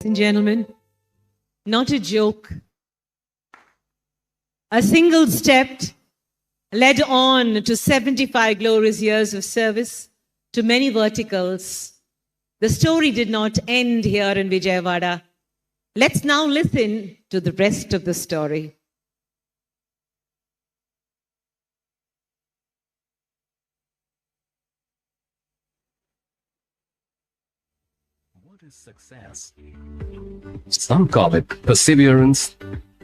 and gentlemen, not a joke. A single step led on to 75 glorious years of service to many verticals. The story did not end here in Vijayawada. Let's now listen to the rest of the story. What is success? Some call it perseverance,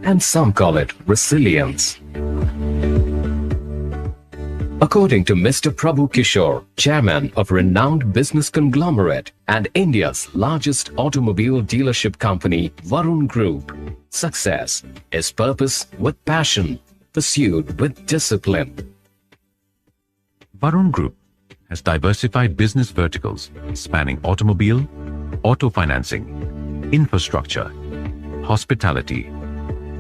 and some call it resilience. According to Mr. Prabhu Kishore, chairman of renowned business conglomerate and India's largest automobile dealership company, Varun Group, success is purpose with passion, pursued with discipline. Varun Group has diversified business verticals spanning automobile, auto financing, infrastructure, hospitality,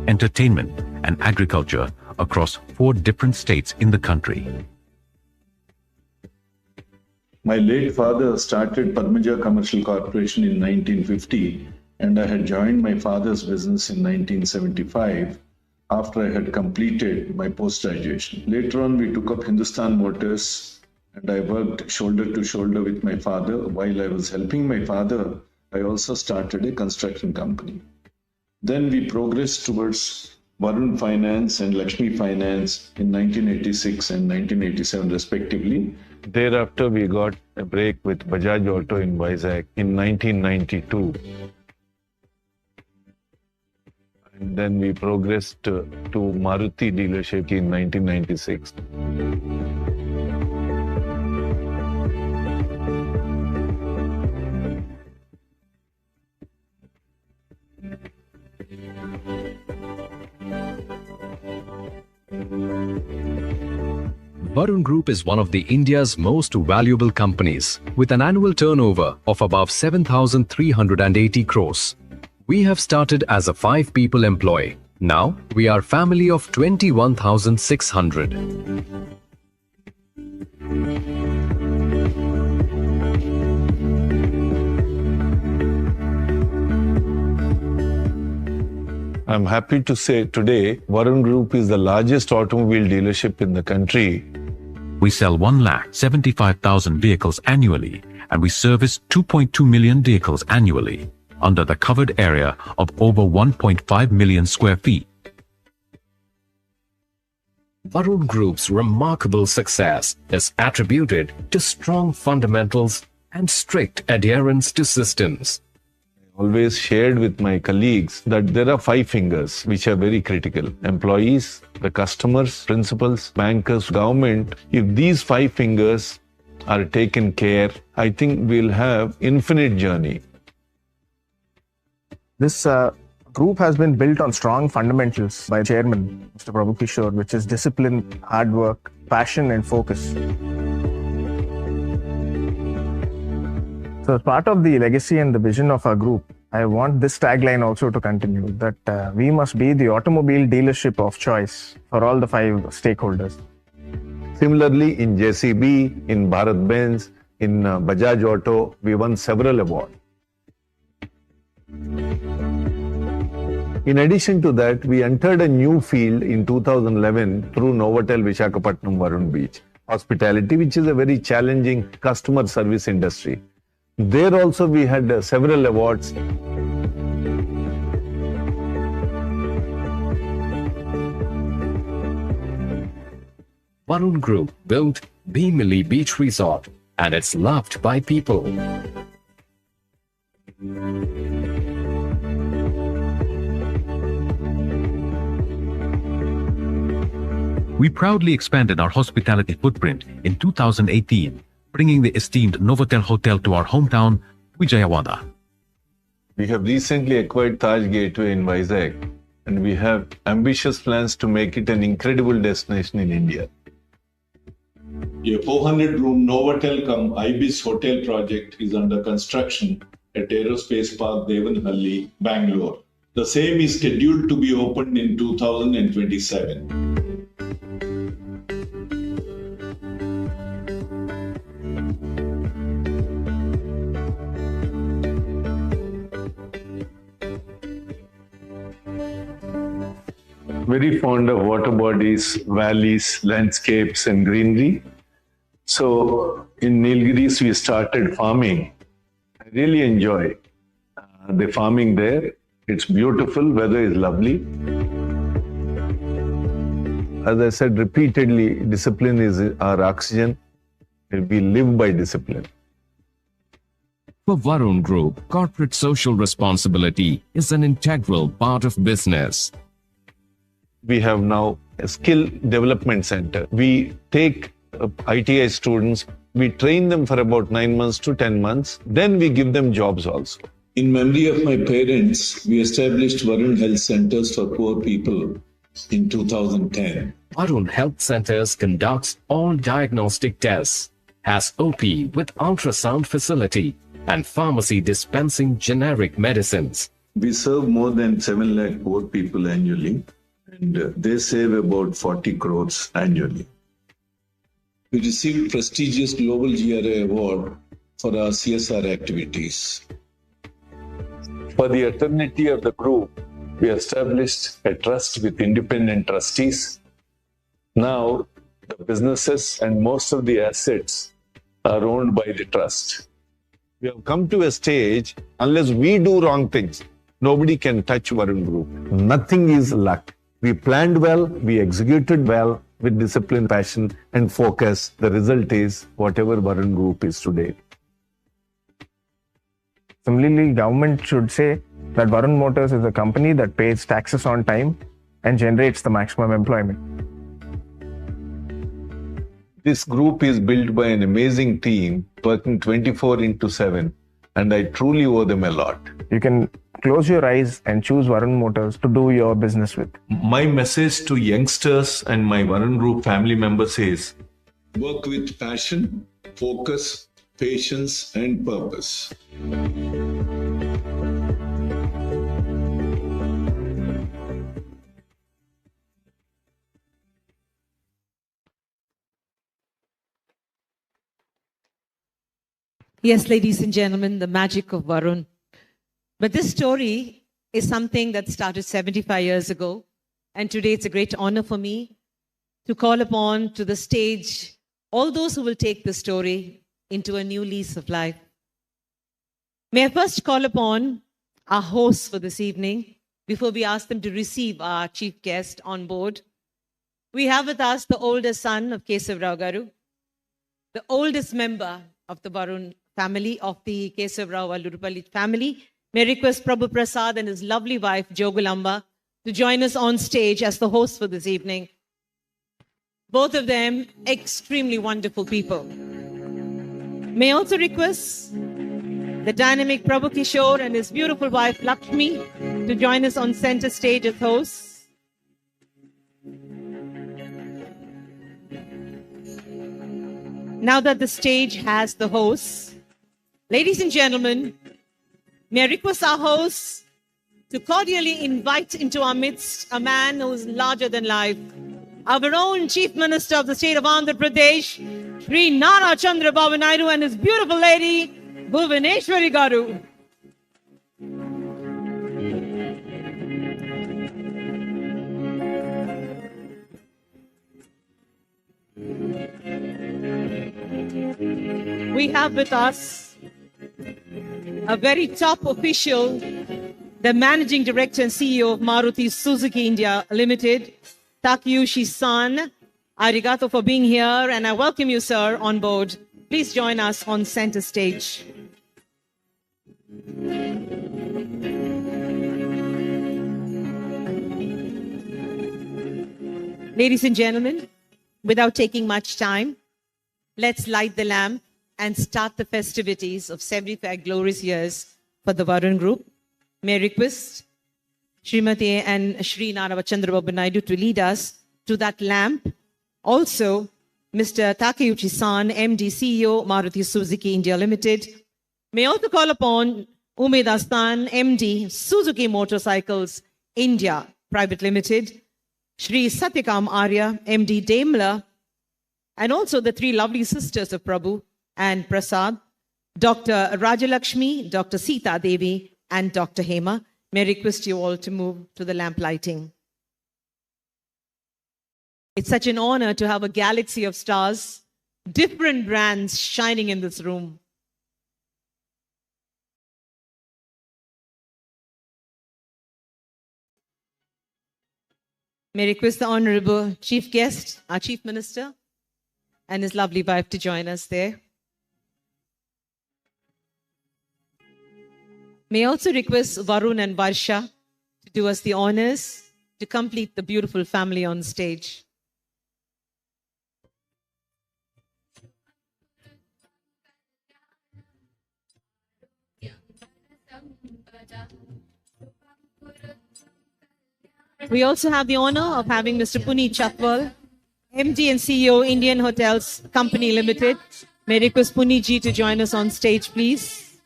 entertainment, and agriculture across 4 different states in the country. My late father started Padmaja Commercial Corporation in 1950, and I had joined my father's business in 1975 after I had completed my post-graduation. Later on, we took up Hindustan Motors, and I worked shoulder to shoulder with my father. While I was helping my father, I also started a construction company. Then we progressed towards Varun Finance and Lakshmi Finance in 1986 and 1987 respectively. Thereafter, we got a break with Bajaj Auto in Vizag in 1992. And then we progressed to Maruti dealership in 1996. Varun Group is one of the India's most valuable companies with an annual turnover of above 7,380 crores. We have started as a 5-people employee. Now we are family of 21,600. I'm happy to say today, Varun Group is the largest automobile dealership in the country. We sell 1,75,000 vehicles annually, and we service 2.2 million vehicles annually under the covered area of over 1.5 million square feet. Varun Group's remarkable success is attributed to strong fundamentals and strict adherence to systems. Always shared with my colleagues that there are 5 fingers which are very critical. Employees, the customers, principals, bankers, government. If these 5 fingers are taken care, I think we'll have infinite journey. This group has been built on strong fundamentals by Chairman Mr. Prabhu Kishore, which is discipline, hard work, passion and focus. So as part of the legacy and the vision of our group, I want this tagline also to continue, that we must be the automobile dealership of choice for all the 5 stakeholders. Similarly, in JCB, in Bharat Benz, in Bajaj Auto, we won several awards. In addition to that, we entered a new field in 2011 through Novotel Visakhapatnam Varun Beach, hospitality, which is a very challenging customer service industry. There also we had several awards. Varun Group built Bhimili Beach Resort, and it's loved by people. We proudly expanded our hospitality footprint in 2018, bringing the esteemed Novotel Hotel to our hometown, Vijayawada. We have recently acquired Taj Gateway in Vizag, and we have ambitious plans to make it an incredible destination in India. A 400-room Novotel cum Ibis hotel project is under construction at Aerospace Park, Devanhalli, Bangalore. The same is scheduled to be opened in 2027. very fond of water bodies, valleys, landscapes, and greenery. So in Nilgiris, we started farming. I really enjoy the farming there. It's beautiful, weather is lovely. As I said repeatedly, discipline is our oxygen. We live by discipline. For Varun Group, corporate social responsibility is an integral part of business. We have now a skill development center. We take ITI students, we train them for about 9 months to 10 months, then we give them jobs also. In memory of my parents, we established Varun Health Centers for Poor People in 2010. Varun Health Centers conducts all diagnostic tests, has OP with ultrasound facility and pharmacy dispensing generic medicines. We serve more than 7 lakh poor people annually, and they save about 40 crores annually. We received prestigious Global GRA Award for our CSR activities. For the eternity of the group, we established a trust with independent trustees. Now, the businesses and most of the assets are owned by the trust. We have come to a stage, unless we do wrong things, nobody can touch Varun Group. Nothing is luck. We planned well, we executed well with discipline, passion, and focus. The result is whatever Varun Group is today. Similarly, government should say that Varun Motors is a company that pays taxes on time and generates the maximum employment. This group is built by an amazing team working 24/7, and I truly owe them a lot. You can close your eyes and choose Varun Motors to do your business with. My message to youngsters and my Varun Group family members is, work with passion, focus, patience, and purpose. Yes, ladies and gentlemen, the magic of Varun. But this story is something that started 75 years ago. And today it's a great honor for me to call upon to the stage all those who will take the story into a new lease of life. May I first call upon our hosts for this evening before we ask them to receive our chief guest on board. We have with us the oldest son of Kesav Rao Garu, the oldest member of the Varun family, of the Kesav Rao Allurupalli family. May I request Prabhu Prasad and his lovely wife, Jogulamba, to join us on stage as the hosts for this evening. Both of them extremely wonderful people. May I also request the dynamic Prabhu Kishore and his beautiful wife, Lakshmi, to join us on center stage as hosts. Now that the stage has the hosts, ladies and gentlemen, may I request our hosts to cordially invite into our midst a man who is larger than life, our own Chief Minister of the state of Andhra Pradesh, Sri Nara Chandrababu Naidu, and his beautiful lady, Bhuvaneshwari Garu. We have with us a very top official, the Managing Director and CEO of Maruti Suzuki India Limited, Takayushi-san. Arigato for being here, and I welcome you, sir, on board. Please join us on center stage. Ladies and gentlemen, without taking much time, let's light the lamp and start the festivities of 75 glorious years for the Varun Group. May I request Srimati and Shri Nara Chandrababu Naidu to lead us to that lamp. Also, Mr. Takayuchi-san, MD, CEO, Maruti Suzuki India Limited. May I also call upon Umed Astan, MD, Suzuki Motorcycles India Private Limited, Shri Satyakam Arya, MD, Daimler, and also the three lovely sisters of Prabhu and Prasad, Dr. Rajalakshmi, Dr. Sita Devi, and Dr. Hema. May I request you all to move to the lamp lighting. It's such an honor to have a galaxy of stars, different brands shining in this room. May I request the Honorable Chief Guest, our Chief Minister, and his lovely wife to join us there. May I also request Varun and Varsha to do us the honors to complete the beautiful family on stage. We also have the honor of having Mr. Puneet Chatwal, MD and CEO, Indian Hotels Company Limited. May I request Puneet ji to join us on stage, please.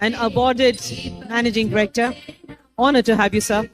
An awarded Managing Director. Honor to have you, sir.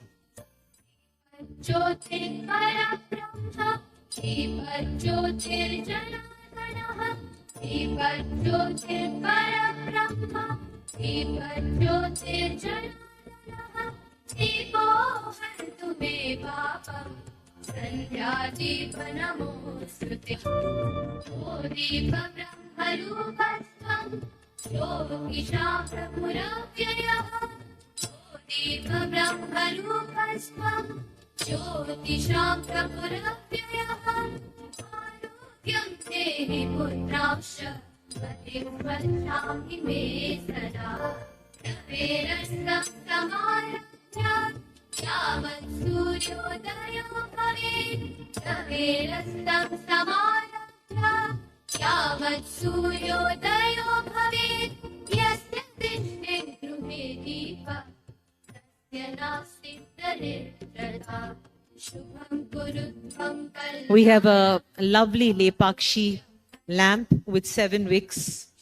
We have a lovely Lepakshi lamp with 7 wicks,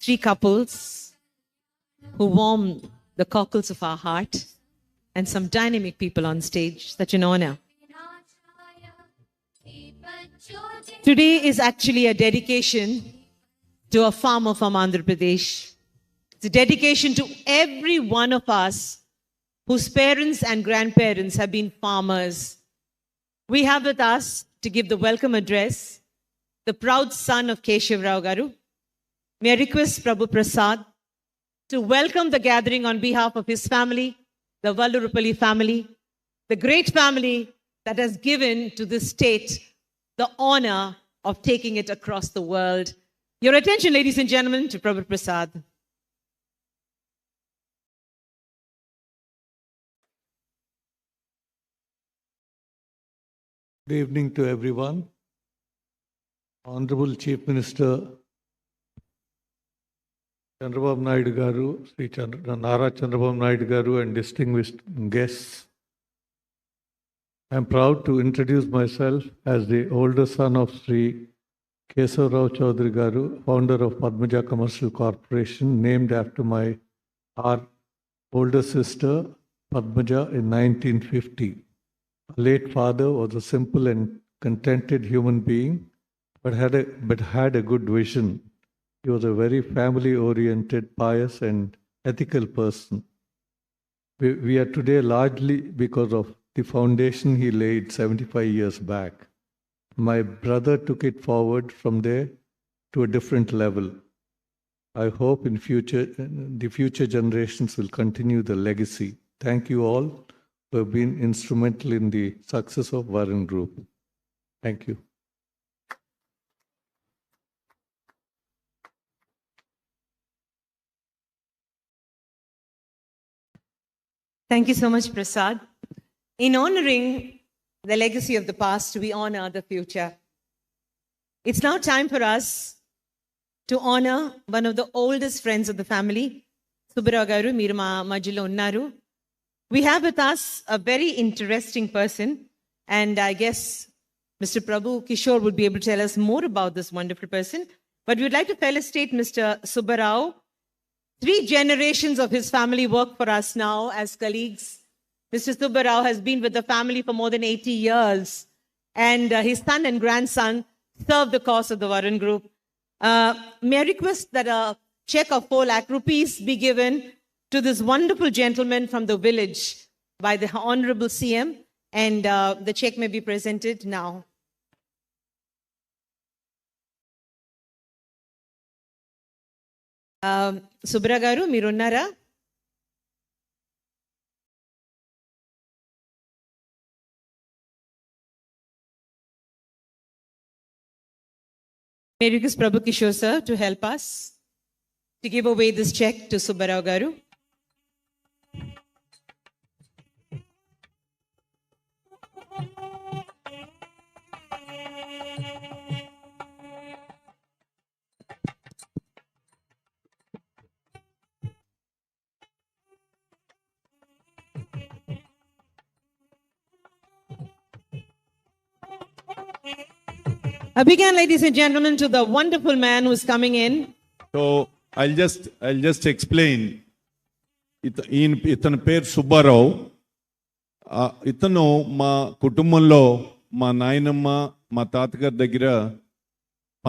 3 couples who warm the cockles of our heart, and some dynamic people on stage. Such an honor. Today is actually a dedication to a farmer from Andhra Pradesh. It's a dedication to every one of us whose parents and grandparents have been farmers. We have with us to give the welcome address the proud son of Keshav Rao Garu. May I request Prabhu Prasad to welcome the gathering on behalf of his family, the Vallurupalli family, the great family that has given to this state the honor of taking it across the world. Your attention, ladies and gentlemen, to Prabhu Prasad. Good evening to everyone. Honorable Chief Minister Chandrababu Naidu Garu, Sri Nara Chandrababu Naidu Garu, and distinguished guests. I am proud to introduce myself as the older son of Sri Keshav Rao Chaudhary Garu, founder of Padmaja Commercial Corporation, named after our older sister Padmaja in 1950. Our late father was a simple and contented human being, but had a good vision. He was a very family-oriented, pious and ethical person. We are today largely because of the foundation he laid 75 years back. My brother took it forward from there to a different level. I hope in the future generations will continue the legacy. Thank you all who have been instrumental in the success of Varun Group. Thank you. Thank you so much, Prasad. In honoring the legacy of the past, we honor the future. It's now time for us to honor one of the oldest friends of the family, Subbarao Garu, Meeru Majilo Unnaru. We have with us a very interesting person, and I guess Mr. Prabhu Kishore would be able to tell us more about this wonderful person. But we would like to felicitate Mr. Subbarao. 3 generations of his family work for us now as colleagues. Mr. Subbarao has been with the family for more than 80 years, and his son and grandson serve the cause of the Varun Group. May I request that a check of 4 lakh rupees be given to this wonderful gentleman from the village by the Honorable CM, and the check may be presented now. Subra గారు మీరున్నారా? May I request Prabhu Kishore sir to help us to give away this check to Subbarao garu. I began, ladies and gentlemen, to the wonderful man who's coming in. So I'll just explain. ఇతని పేరు సుబ్బారావు. ఇతను మా కుటుంబంలో మా నాయనమ్మ మా తాతగారి దగ్గర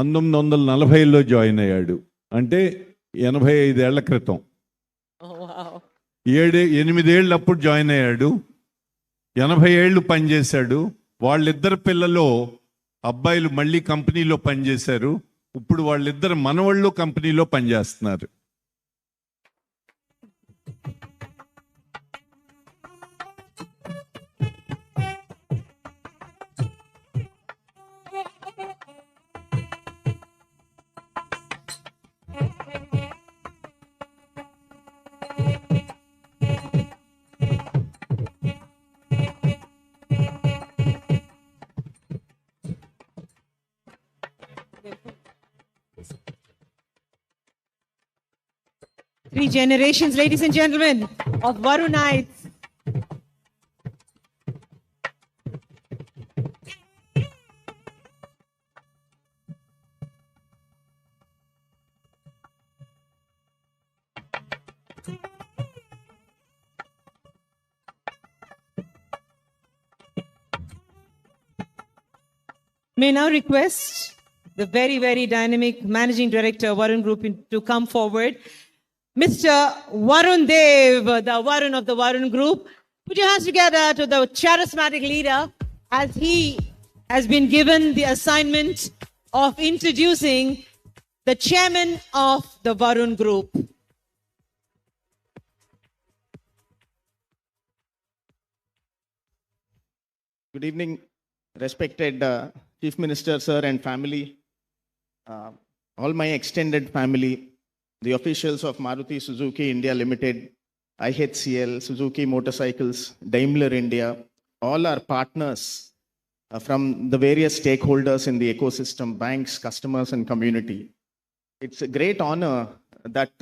1940లో జాయిన్ అయ్యాడు. అంటే 85 ఏళ్ల క్రితం. 8 ఏళ్ళు అప్పుడు జాయిన్ అయ్యాడు. 80 ఏళ్ళు పనిచేశాడు. వాళ్ళిద్దరు పిల్లలు అబ్బాయిలు మళ్ళీ కంపెనీలో పనిచేశారు. ఇప్పుడు వాళ్ళిద్దరు మనవాళ్ళు కంపెనీలో పనిచేస్తున్నారు. Three generations, ladies and gentlemen, of Varunites. May now request the very, very dynamic Managing Director, Varun Group, to come forward. Mr. Varun Dev, the Varun of the Varun Group. Put your hands together to the charismatic leader as he has been given the assignment of introducing the chairman of the Varun Group. Good evening, respected Chief Minister, sir, and family, all my extended family, the officials of Maruti Suzuki India Limited, IHCL, Suzuki Motorcycles, Daimler India, all our partners from the various stakeholders in the ecosystem, banks, customers, and community. It's a great honor that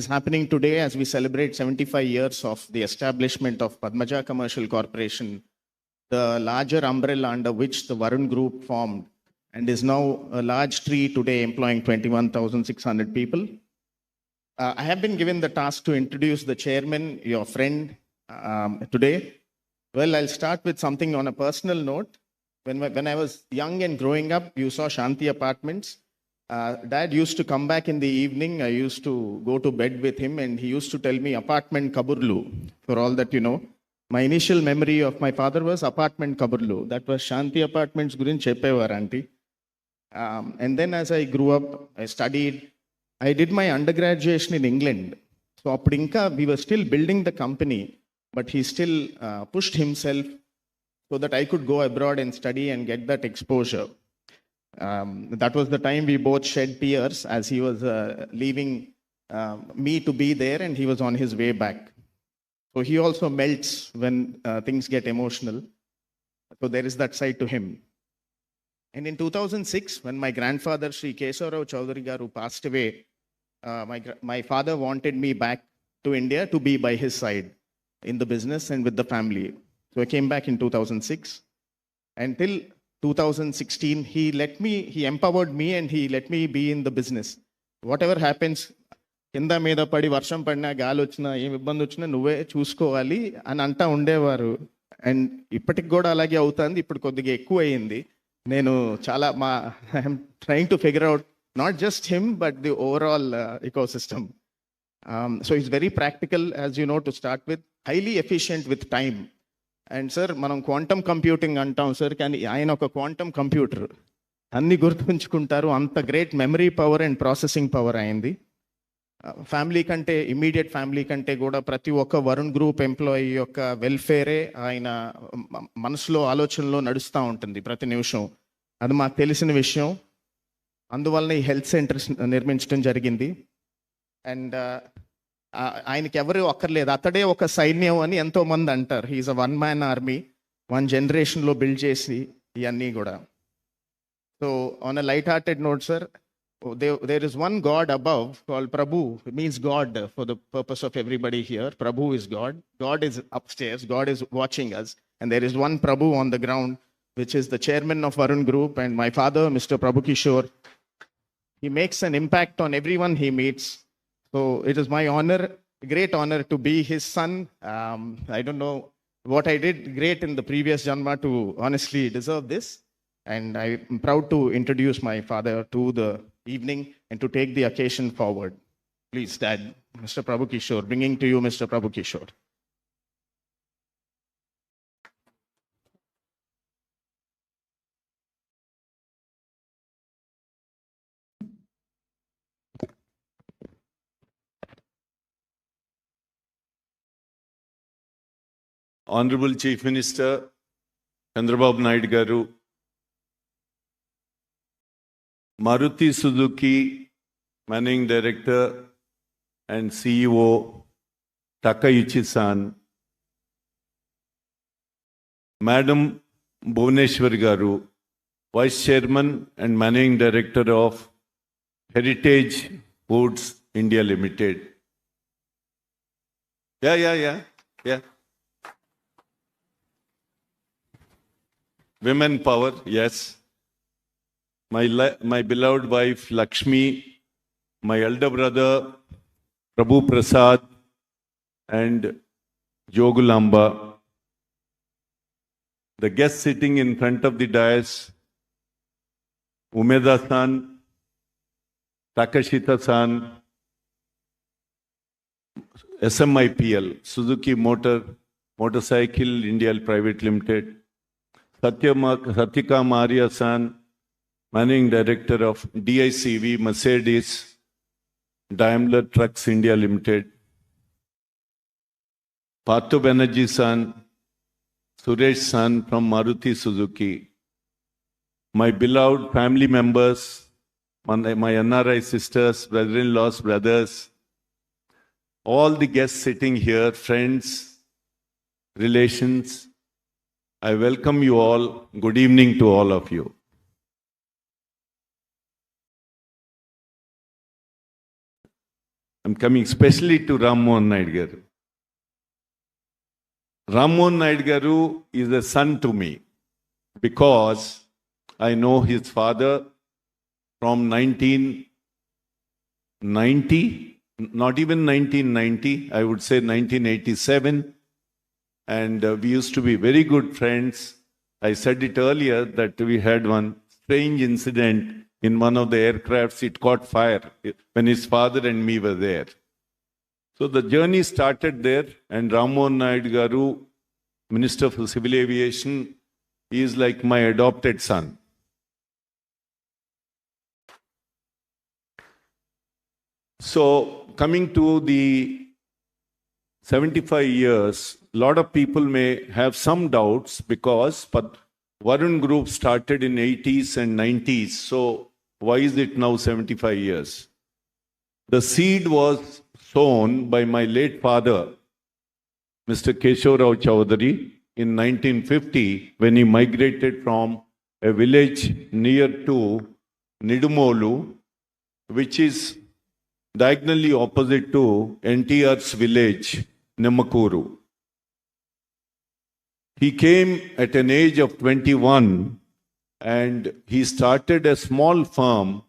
is happening today as we celebrate 75 years of the establishment of Padmaja Commercial Corporation, the larger umbrella under which the Varun Group formed and is now a large tree today employing 21,600 people. I have been given the task to introduce the chairman, your friend, today. Well, I'll start with something on a personal note. When I was young and growing up, you saw Shanti Apartments. Dad used to come back in the evening. I used to go to bed with him and he used to tell me apartment Kaburlu, for all that you know. My initial memory of my father was apartment Kaburlu. That was Shanti Apartments gurin cheppevaru aunty. And then as I grew up, I studied. I did my undergraduation in England. So appadinka we were still building the company, but he still pushed himself so that I could go abroad and study and get that exposure. That was the time we both shed tears as he was leaving me to be there and he was on his way back. So he also melts when things get emotional. So there is that side to him. And in 2006, when my grandfather, Sri Kesarao Chaudhary Garu, passed away, my father wanted me back to India to be by his side in the business and with the family. So I came back in 2006. Until 2016, he empowered me and he let me be in the business. Whatever happens, కింద మీద పడి వర్షం పడినా గాలి వచ్చినా ఏం ఇబ్బంది వచ్చినా నువ్వే చూసుకోవాలి అని అంటా ఉండేవారు. అండ్ ఇప్పటికి కూడా అలాగే అవుతుంది. ఇప్పుడు కొద్దిగా ఎక్కువ అయ్యింది. నేను చాలా I'm trying to figure out not just him but the overall ecosystem. So is very practical as you know to start with, highly efficient with time. And sir మనం క్వాంటమ్ కంప్యూటింగ్ అంటాం సార్, కానీ ఆయన ఒక quantum computer, అన్ని గుర్తుంచుకుంటారు. అంత great memory power and processing power అయింది. Family కంటే, ఇమ్మీడియట్ ఫ్యామిలీ కంటే కూడా ప్రతి ఒక్క వరుణ్ గ్రూప్ ఎంప్లాయీ యొక్క వెల్ఫేరే ఆయన మనసులో, ఆలోచనలో నడుస్తూ ఉంటుంది ప్రతి నిమిషం. అది మాకు తెలిసిన విషయం. అందువలన ఈ హెల్త్ సెంటర్స్ నిర్మించడం జరిగింది. అండ్ ఆయనకి ఎవరు అక్కర్లేదు, అతడే ఒక సైన్యం అని ఎంతోమంది అంటారు. హీఈస్ అ వన్ మ్యాన్ ఆర్మీ, వన్ జనరేషన్లో బిల్డ్ చేసి ఇవన్నీ కూడా. So on a light hearted note sir, there is one God above called Prabhu. It means God for the purpose of everybody here. Prabhu is God. God is upstairs. God is watching us. And there is one Prabhu on the ground, which is the chairman of Varun Group and my father, Mr. Prabhu Kishore. He makes an impact on everyone he meets. So it is my honor, great honor to be his son. I don't know what I did great in the previous Janma to honestly deserve this. And I'm proud to introduce my father to the evening and to take the occasion forward. Please, Dad, Mr. Prabhu Kishore, bringing to you Mr. Prabhu Kishore. Honorable Chief Minister Chandrababu Naidu garu, Maruti Suzuki Managing Director and CEO Takayuchi-san, Madam Bhuvaneshwar garu, Vice Chairman and Managing Director of Heritage Foods India Limited. Yeah. Women power, yes. My beloved wife Lakshmi, my elder brother Prabhu Prasad and Jogulamba, the guests sitting in front of the dais, Umeda-san, Takashita-san, SMIPL, Suzuki Motorcycle India Private Limited, Satyaka Maria-san, Managing Director of DICV Mercedes Daimler Trucks India Limited, Parthu Banerjee-san, Suresh-san from Maruti Suzuki, my beloved family members, my NRI sisters, brother-in-laws, brothers, all the guests sitting here, friends, relations, I welcome you all. Good evening to all of you. I'm coming especially to Ram Mohan Naidu garu. Ram Mohan Naidu garu is a son to me because I know his father from 1990, not even 1990, I would say 1987. And we used to be very good friends. I said it earlier that we had one strange incident in one of the aircrafts. It caught fire when his father and me were there. So the journey started there, and Ram Mohan Naidu garu, Minister for Civil Aviation, he is like my adopted son. So coming to the 75 years, a lot of people may have some doubts because Varun Group started in 80s and 90s. So why is it now 75 years? The seed was sown by my late father, Mr. Keshav Rao Chowdhury, in 1950 when he migrated from a village near to Nidumolu, which is diagonally opposite to NTR's village, Nemakuru. He came at an age of 21 and he started a small firm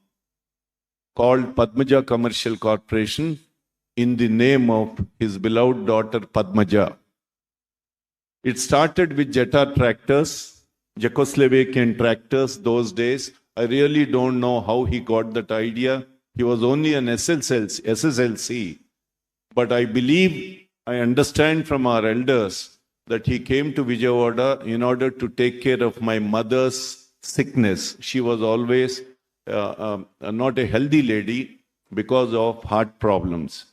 called Padmaja Commercial Corporation in the name of his beloved daughter Padmaja. It started with Jetta tractors, Czechoslovakian tractors those days. I really don't know how he got that idea. He was only an SSLC. But I believe, I understand from our elders that he came to Vijayawada in order to take care of my mother's sickness. She was always not a healthy lady. because of heart problems.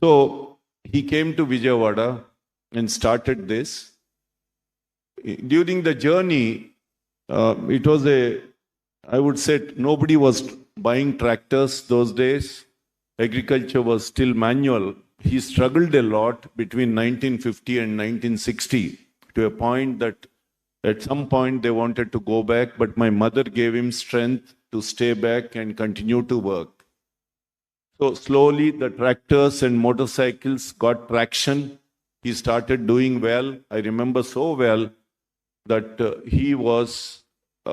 So he came to Vijayawada and started this. During the journey, it was I would say nobody was buying tractors those days. Agriculture was still manual. He struggled a lot between 1950 and 1960 to a point that at some point they wanted to go back, but my mother gave him strength to stay back and continue to work. So slowly the tractors and motorcycles got traction. He started doing well. I remember so well that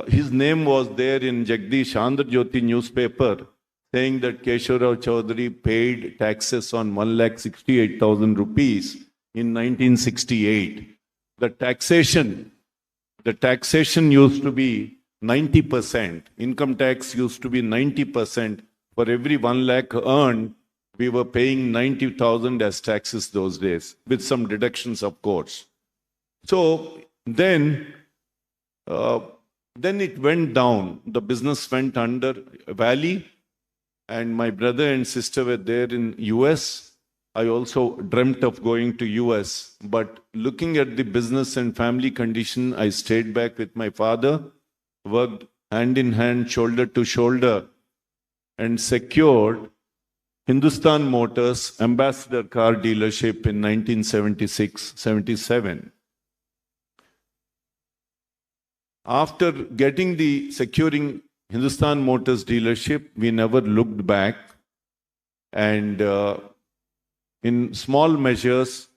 his name was there in Jagdish Andhra newspaper saying that Keshavrao Chaudhary paid taxes on 1,68,000 rupees in 1968. The taxation used to be 90%. Income tax used to be 90%. For every 1 lakh earned, we were paying 90,000 as taxes those days, with some deductions, of course. So then it went down. The business went under valley, and my brother and sister were there in US. I also dreamt of going to US, but looking at the business and family condition, I stayed back with my father, worked hand in hand, shoulder to shoulder, and secured Hindustan Motors Ambassador car dealership in 1976-77. After securing Hindustan Motors dealership, we never looked back, and in small measures,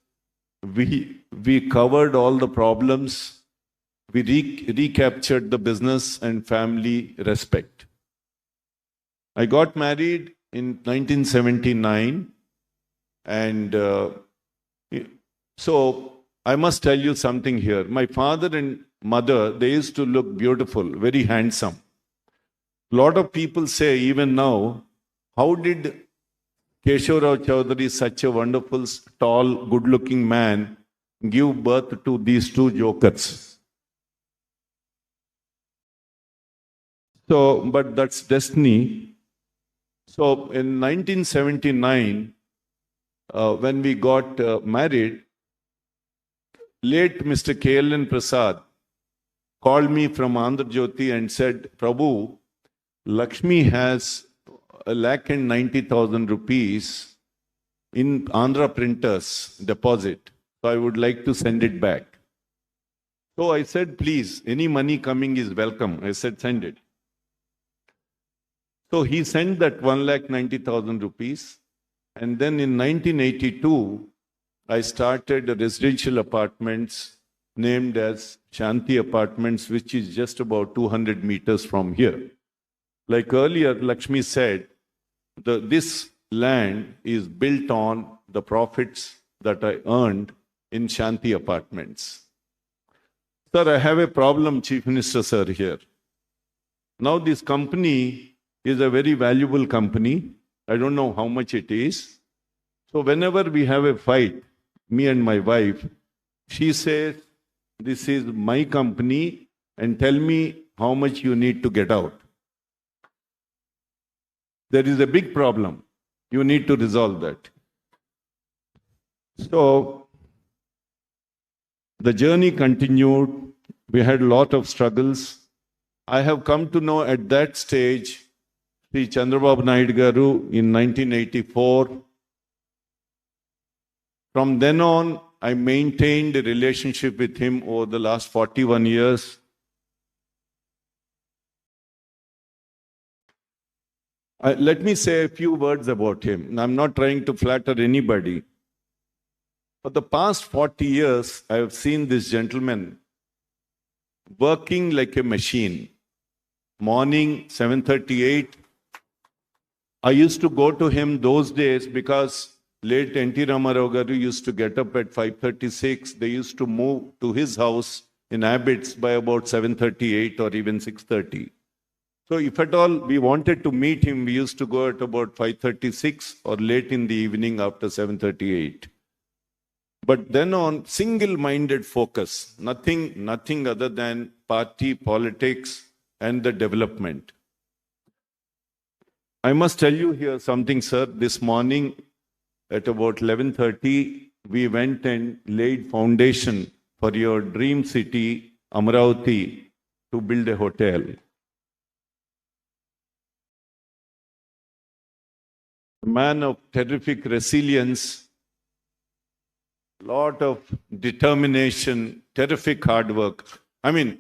we covered all the problems. We recaptured the business and family respect. I got married in 1979, and so I must tell you something here. My father and mother, they used to look beautiful, very handsome. A lot of people say, even now, how did Keshavrao Chaudhary, such a wonderful, tall, good-looking man, give birth to these two jokers? So, but that's destiny. So in 1979, when we got married, late Mr. K.L.N. Prasad called me from Andhra Jyoti and said, Prabhu, Lakshmi has 1,90,000 rupees in Andhra printers deposit. So I would like to send it back. So I said, please, any money coming is welcome. I said, send it. So he sent that 1,90,000 rupees. And then in 1982, I started residential apartments named as Shanti Apartments, which is just about 200 meters from here. Like earlier, Lakshmi said, this land is built on the profits that I earned in Shanti Apartments. Sir, I have a problem, Chief Minister, sir, here. Now this company is a very valuable company. I don't know how much it is. So whenever we have a fight, me and my wife, she says, this is my company and tell me how much you need to get out. There is a big problem. You need to resolve that. So the journey continued. We had a lot of struggles. I have come to know at that stage Sri Chandrababu Naidu garu in 1984. From then on, I maintained a relationship with him over the last 41 years. Let me say a few words about him. I'm not trying to flatter anybody. For the past 40 years, I have seen this gentleman working like a machine. Morning, 7:38. I used to go to him those days because late N.T. Ramarao garu used to get up at 5:36. They used to move to his house in Abbots by about 7:38 or even 6:30. So if at all we wanted to meet him, we used to go at about 5:36 or late in the evening after 7:38. But then on single-minded focus, nothing other than party politics and the development. I must tell you here something, sir. This morning at about 11:30, we went and laid foundation for your dream city, Amravati, to build a hotel. A man of terrific resilience, lot of determination, terrific hard work. I mean,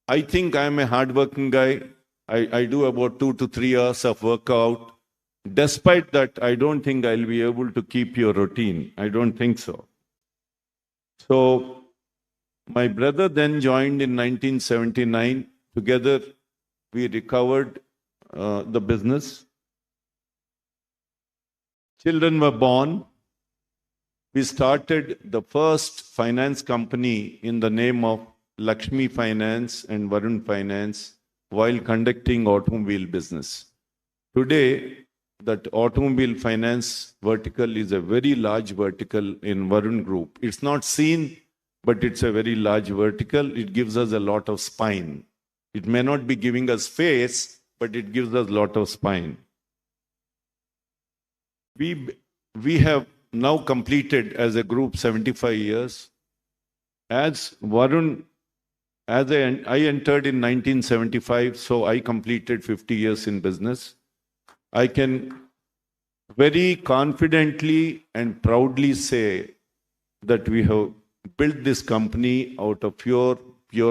I think I'm a hardworking guy. I do about 2 to 3 hours of workout. Despite that, I don't think I'll be able to keep your routine. I don't think so. So, my brother then joined in 1979. Together, we recovered the business. Children were born. We started the first finance company in the name of Lakshmi Finance and Varun Finance while conducting automobile business. Today, that automobile finance vertical is a very large vertical in Varun Group. It's not seen, but it's a very large vertical. It gives us a lot of spine. It may not be giving us face, but it gives us a lot of spine. We have now completed as a group 75 years. As Varun, I entered in 1975, so I completed 50 years in business. I can very confidently and proudly say that we have built this company out of pure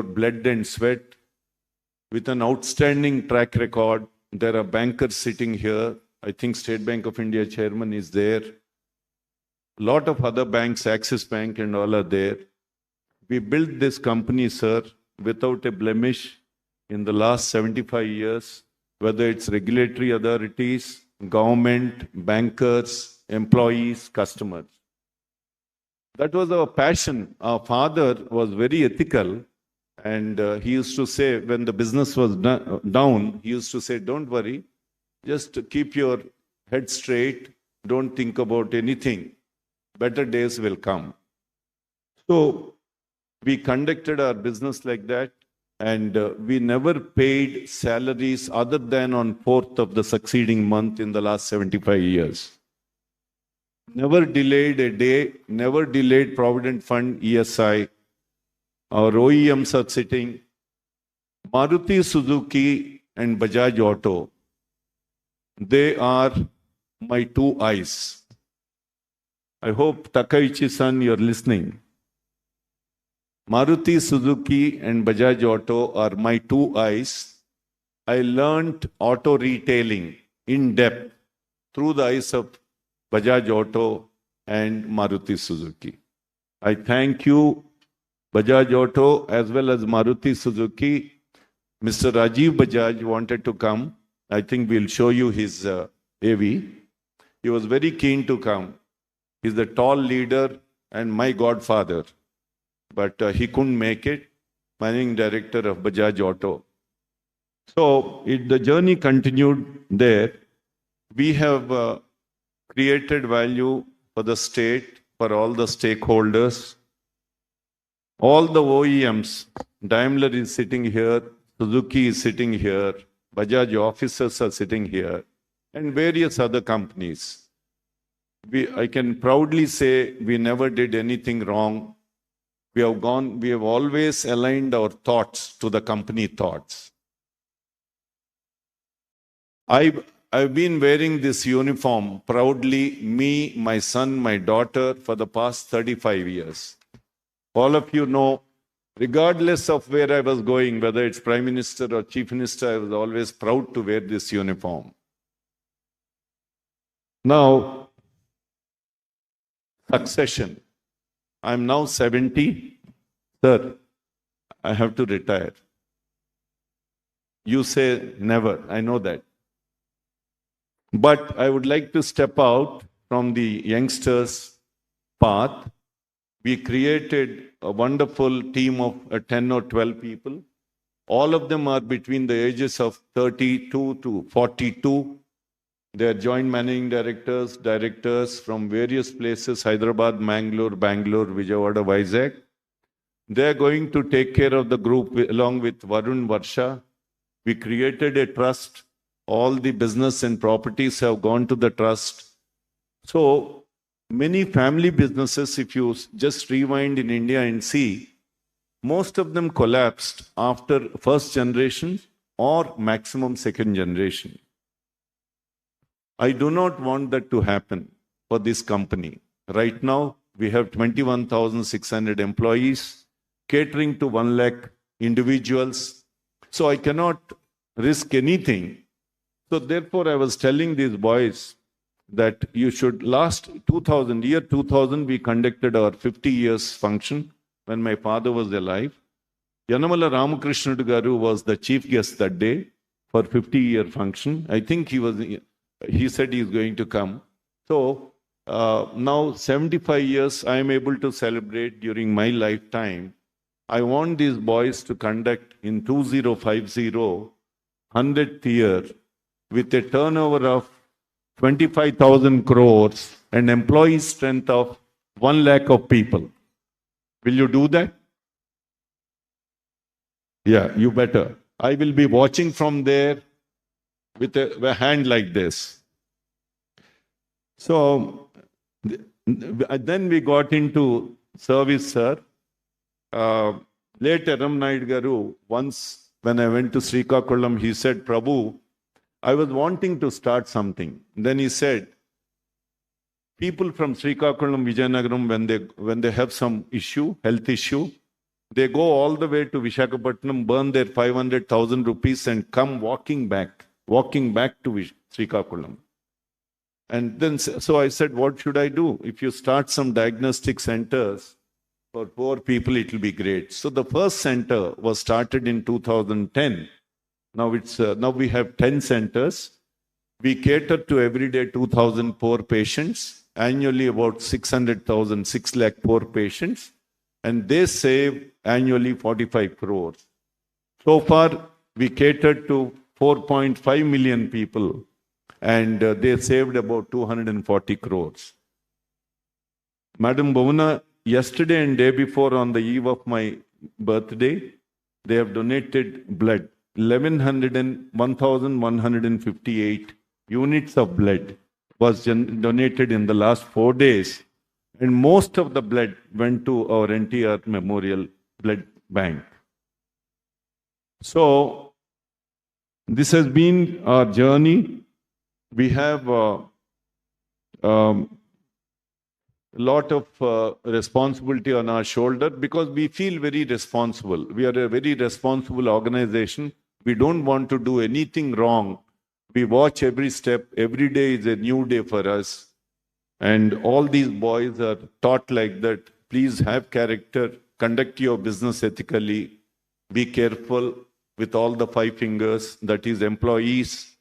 blood and sweat with an outstanding track record. There are bankers sitting here. I think State Bank of India chairman is there. A lot of other banks, Axis Bank and all are there. We built this company, sir, without a blemish in the last 75 years, whether it's regulatory authorities, government, bankers, employees, customers. That was our passion. Our father was very ethical, and he used to say, when the business was down, he used to say, don't worry, just keep your head straight, don't think about anything. Better days will come. So we conducted our business like that, and we never paid salaries other than on 4th of the succeeding month in the last 75 years. Never delayed a day, never delayed Provident Fund, ESI. Our OEMs are sitting. Maruti Suzuki and Bajaj Auto, they are my two eyes. I hope, Takaichi-san, you're listening. Maruti Suzuki and Bajaj Auto are my two eyes. I learned auto retailing in depth through the eyes of Bajaj Auto and Maruti Suzuki. I thank you, Bajaj Auto, as well as Maruti Suzuki. Mr. Rajiv Bajaj wanted to come. I think we'll show you his AV. He was very keen to come. He's the tall leader and my godfather. But he couldn't make it, managing director of Bajaj Auto. So the journey continued there. We have created value for the state, for all the stakeholders. All the OEMs, Daimler is sitting here, Suzuki is sitting here, Bajaj officers are sitting here, and various other companies. I can proudly say we never did anything wrong. We have always aligned our thoughts to the company thoughts. I've been wearing this uniform proudly, me, my son, my daughter, for the past 35 years. All of you know, regardless of where I was going, whether it's Prime Minister or Chief Minister, I was always proud to wear this uniform. Now, succession. I'm now 70. Sir, I have to retire. You say never. I know that. But I would like to step out from the youngsters' path. We created a wonderful team of 10 or 12 people. All of them are between the ages of 32 to 42. They are joint managing directors from various places, Hyderabad, Bangalore, Vijayawada, Vizag. They are going to take care of the group along with Varun, Varsha. We created a trust all the business and properties have gone to the trust. So many family businesses, if you just rewind in India and see, most of them collapsed after first generation or maximum second generation. I do not want that to happen for this company. Right now, we have 21,600 employees, catering to 1 lakh individuals. So I cannot risk anything. So therefore, I was telling these boys that you should, year 2000, we conducted our 50 years function when my father was alive. Yanamala Ramakrishna Garu was the chief guest that day for 50-year function. I think he said he is going to come. So now 75 years I am able to celebrate during my lifetime. I want these boys to conduct in 2050, 100th year, with a turnover of 25,000 crores and employee strength of 1 lakh of people. Will you do that? Yeah, you better. I will be watching from there with a hand like this. So then we got into service, sir. Late Ram Naidu Garu, once when I went to Srikakulam, he said, Prabhu, I was wanting to start something. Then he said, people from Srikakulam, Vijayanagaram, when they have some issue, health issue, they go all the way to Visakhapatnam, burn their 500,000 rupees and come walking back to Srikakulam. And then, so I said, what should I do? If you start some diagnostic centers for poor people, it will be great. So the first center was started in 2010. Now we have 10 centers. We cater to every day 2,000 poor patients, annually about 600,000, 6 lakh poor patients, and they save annually 45 crores. So far, we catered to 4.5 million people, and they saved about 240 crores. Madam Bhavana, yesterday and day before, on the eve of my birthday, they have donated blood. 1,158 units of blood was donated in the last 4 days. And most of the blood went to our NTR Memorial Blood Bank. So this has been our journey. We have a lot of responsibility on our shoulder because we feel very responsible. We are a very responsible organization. We don't want to do anything wrong. We watch every step. Every day is a new day for us. And all these boys are taught like that. Please have character, conduct your business ethically, be careful with all the 5 fingers, that is employees,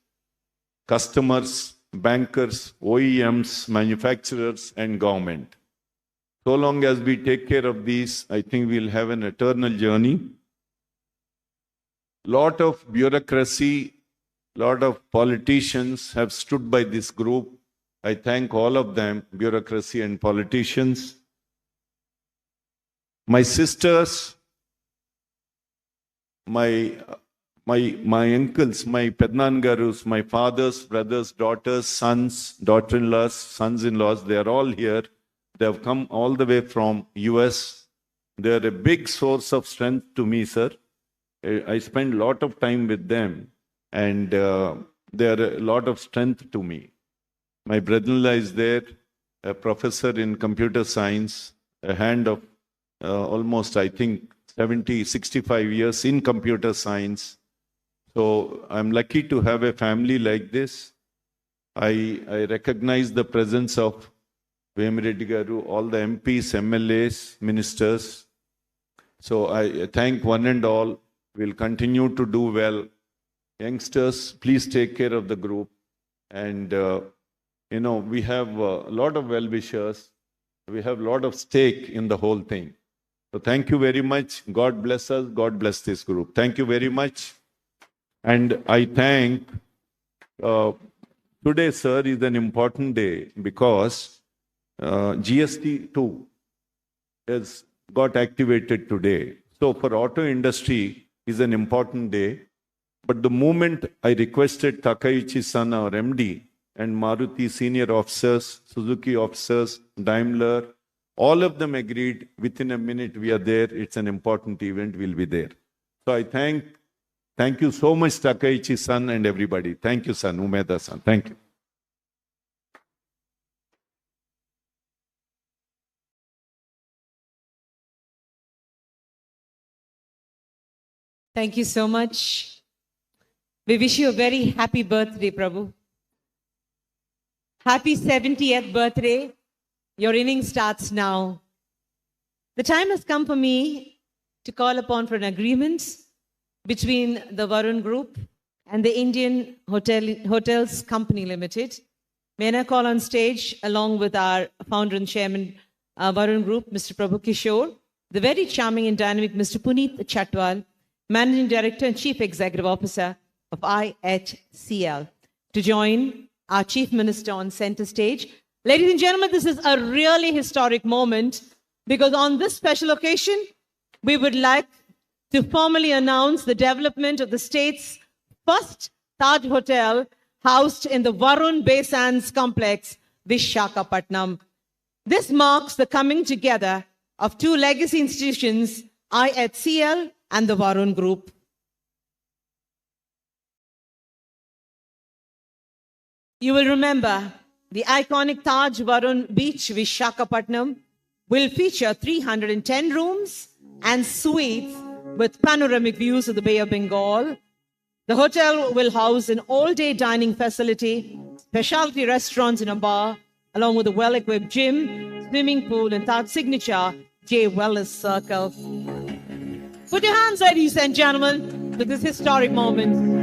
customers, bankers, OEMs, manufacturers, and government. So long as we take care of these, I think we'll have an eternal journey. Lot of bureaucracy, lot of politicians have stood by this group. I thank all of them, bureaucracy and politicians. My sisters, my uncles, my Pednangarus, my fathers, brothers, daughters, sons, daughter-in-laws, sons-in-laws, they are all here. They have come all the way from US. They are a big source of strength to me, sir. I spend a lot of time with them, and they are a lot of strength to me. My brother-in-law is there, a professor in computer science, a hand of almost, I think, 70, 65 years in computer science. So I'm lucky to have a family like this. I recognize the presence of Vemireddy Garu, all the MPs, MLAs, ministers. So I thank one and all. We'll continue to do well. Youngsters, please take care of the group. And, we have a lot of well-wishers. We have a lot of stake in the whole thing. So thank you very much. God bless us. God bless this group. Thank you very much. And I thank, today, sir, is an important day because GST 2 has got activated today. So for auto industry is an important day. But the moment I requested Takaichi-san, our MD, and Maruti senior officers, Suzuki officers, Daimler, all of them agreed within a minute we are there. It's an important event. We'll be there. So I thank you so much, Takaichi-san and everybody. Thank you, son, Umeda-san. Thank you. Thank you so much. We wish you a very happy birthday, Prabhu. Happy 70th birthday. Your innings starts now. The time has come for me to call upon for an agreement between the Varun Group and the Indian Hotels Company Limited. May I call on stage, along with our founder and chairman, Varun Group, Mr. Prabhu Kishore, the very charming and dynamic Mr. Puneet Chatwal, Managing Director and Chief Executive Officer of IHCL, to join our Chief Minister on center stage. Ladies and gentlemen, this is a really historic moment because on this special occasion, we would like to formally announce the development of the state's first Taj Hotel housed in the Varun Bay Sands complex, Visakhapatnam. This marks the coming together of two legacy institutions, IHCL and the Varun Group. You will remember the iconic Taj Varun Beach, Visakhapatnam, will feature 310 rooms and suites with panoramic views of the Bay of Bengal. The hotel will house an all-day dining facility, specialty restaurants and a bar, along with a well-equipped gym, swimming pool, and Taj signature J Wellness Circle. Put your hands, ladies and gentlemen, to this historic moment.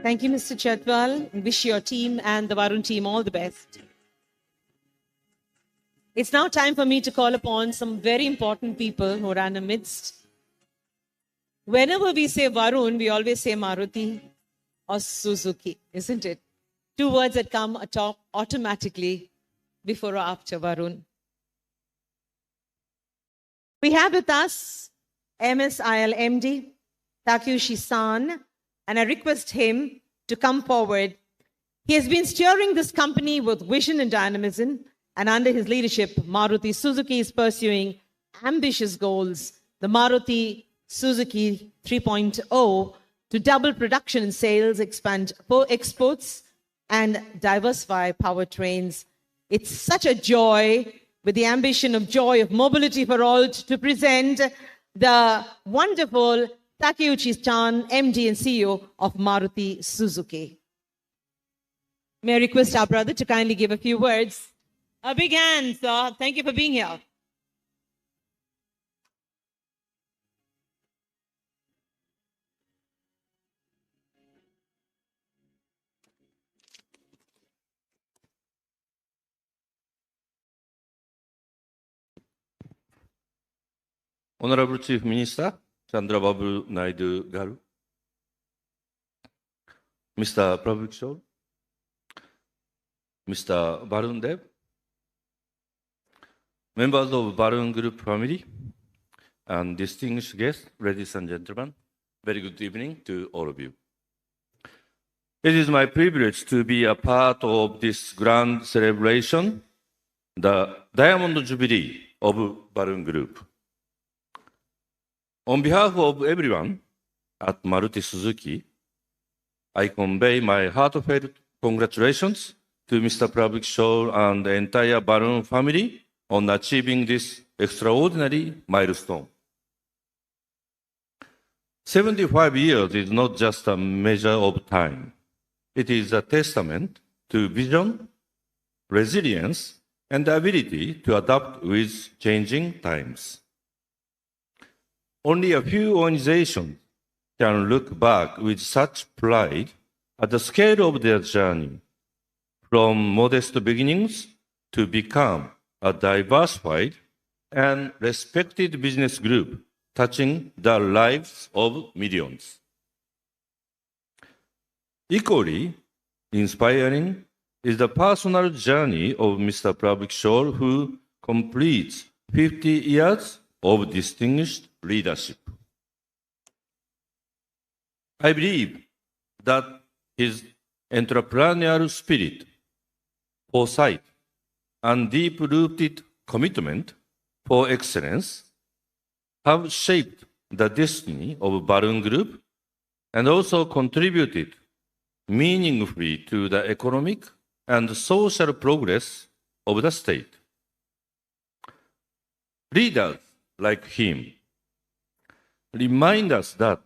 Thank you, Mr. Chatwal. Wish your team and the Varun team all the best. It's now time for me to call upon some very important people who are in the midst. Whenever we say Varun, we always say Maruti or Suzuki, isn't it? Two words that come atop automatically before or after Varun. We have with us MSIL MD, Takeuchi-san, and I request him to come forward. He has been steering this company with vision and dynamism, and under his leadership, Maruti Suzuki is pursuing ambitious goals. The Maruti Suzuki 3.0 to double production and sales, expand exports, and diversify powertrains. It's such a joy, with the ambition of joy of mobility for all, to present the wonderful Takeuchi-san, MD and CEO of Maruti Suzuki. May I request our brother to kindly give a few words. A big hand, sir. Thank you for being here. Honorable Chief Minister Chandrababu Naidu Garu, Mr. Prabhu Kishore, Mr. Varun Dev, members of Varun Group family, and distinguished guests, ladies and gentlemen, very good evening to all of you. It is my privilege to be a part of this grand celebration, the Diamond Jubilee of Varun Group. On behalf of everyone at Maruti Suzuki, I convey my heartfelt congratulations to Mr. Prabhu Kishore and the entire Varun family on achieving this extraordinary milestone. 75 years is not just a measure of time. It is a testament to vision, resilience, and the ability to adapt with changing times. Only a few organizations can look back with such pride at the scale of their journey, from modest beginnings to become a diversified and respected business group touching the lives of millions. Equally inspiring is the personal journey of Mr. Prabhu Kishore, who completes 50 years of distinguished leadership. I believe that his entrepreneurial spirit, foresight, and deep-rooted commitment for excellence have shaped the destiny of Varun Group and also contributed meaningfully to the economic and social progress of the state. Leaders like him remind us that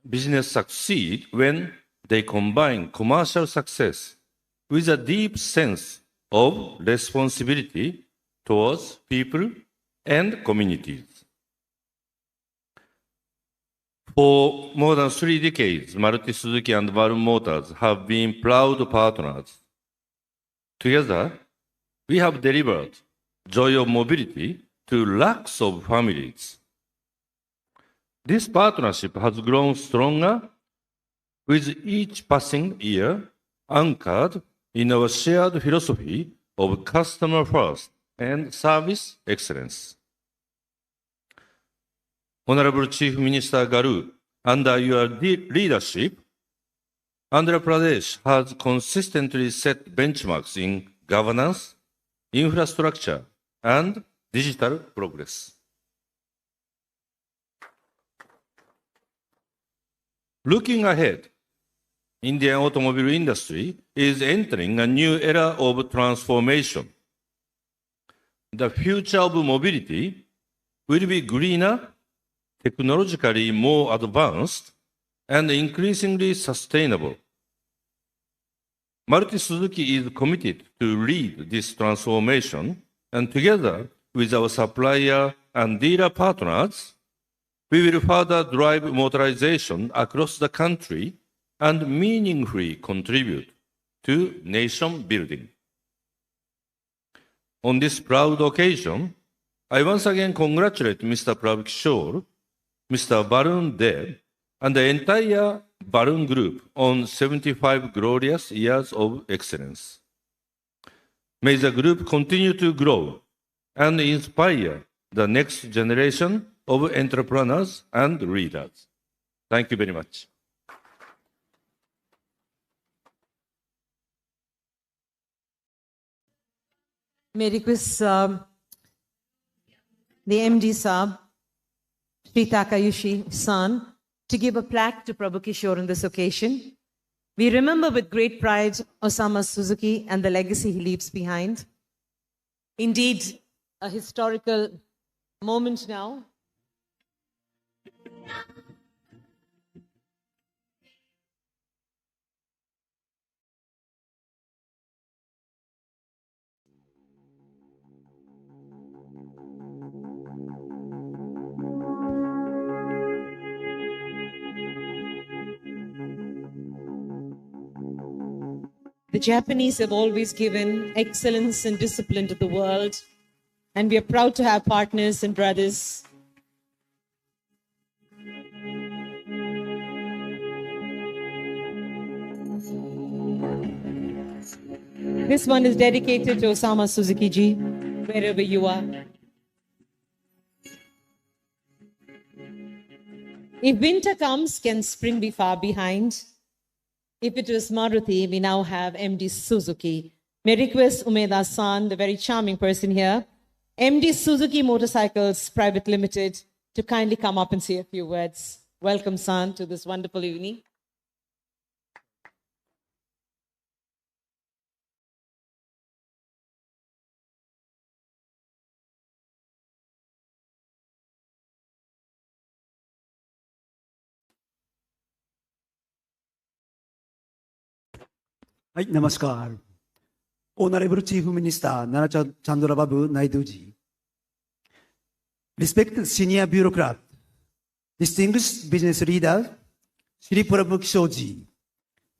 business succeeds when they combine commercial success with a deep sense of responsibility towards people and communities. For more than 3 decades, Maruti Suzuki and Varun Motors have been proud partners. Together, we have delivered joy of mobility to lakhs of families. This partnership has grown stronger with each passing year, anchored in our shared philosophy of customer first and service excellence. Honorable Chief Minister Garu, under your leadership, Andhra Pradesh has consistently set benchmarks in governance, infrastructure, and digital progress. Looking ahead, Indian automobile industry is entering a new era of transformation. The future of mobility will be greener, technologically more advanced, and increasingly sustainable. Maruti Suzuki is committed to lead this transformation, and together with our supplier and dealer partners, we will further drive motorization across the country and meaningfully contribute to nation building. On this proud occasion, I once again congratulate Mr. Prabhu Kishore, Mr. Varun Dev, and the entire Varun Group on 75 glorious years of excellence. May the group continue to grow and inspire the next generation of entrepreneurs and leaders. Thank you very much. May I request the MD Saab, Sri Takayushi-san, to give a plaque to Prabhu Kishore on this occasion. We remember with great pride Osamu Suzuki and the legacy he leaves behind. Indeed, a historical moment now. The Japanese have always given excellence and discipline to the world, and we are proud to have partners and brothers. This one is dedicated to Osamu Suzuki ji, wherever you are. If winter comes, can spring be far behind? If it was Maruti, we now have MD Suzuki. May I request Umeda-san, the very charming person here, MD Suzuki Motorcycles Private Limited, to kindly come up and say a few words. Welcome, son, to this wonderful evening. Hi, Namaskar. Honorable Chief Minister Nara Chandrababu Naidu ji, respected senior bureaucrat, distinguished business leader, Ysrcp Kishorji,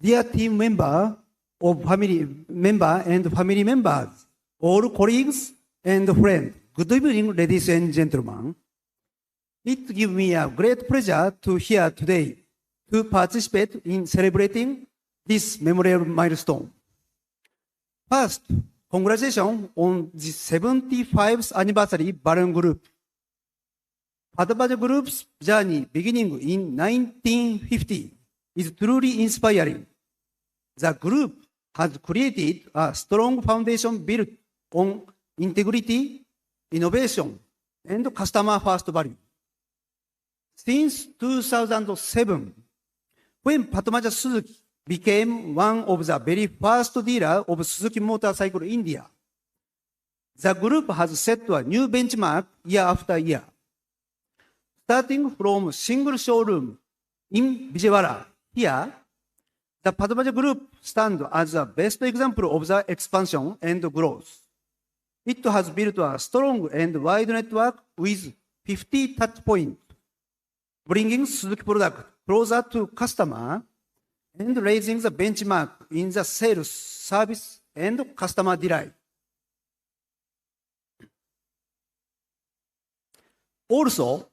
dear team member of family member and family members, all colleagues and friends, good evening, ladies and gentlemen. It gives me a great pleasure to here today to participate in celebrating this memorable milestone. First, congratulations on the 75th anniversary Varun Group. Padmaja Group's journey beginning in 1950 is truly inspiring. The group has created a strong foundation built on integrity, innovation, and customer-first value. Since 2007, when Padmaja Suzuki became one of the very first dealers of Suzuki Motorcycle India, the group has set a new benchmark year after year. Starting from single showroom in Vijayawada, here, the Padmaja Group stands as the best example of the expansion and growth. It has built a strong and wide network with 50 touch points, bringing Suzuki product closer to customer and raising the benchmark in the sales, service, and customer delight. Also,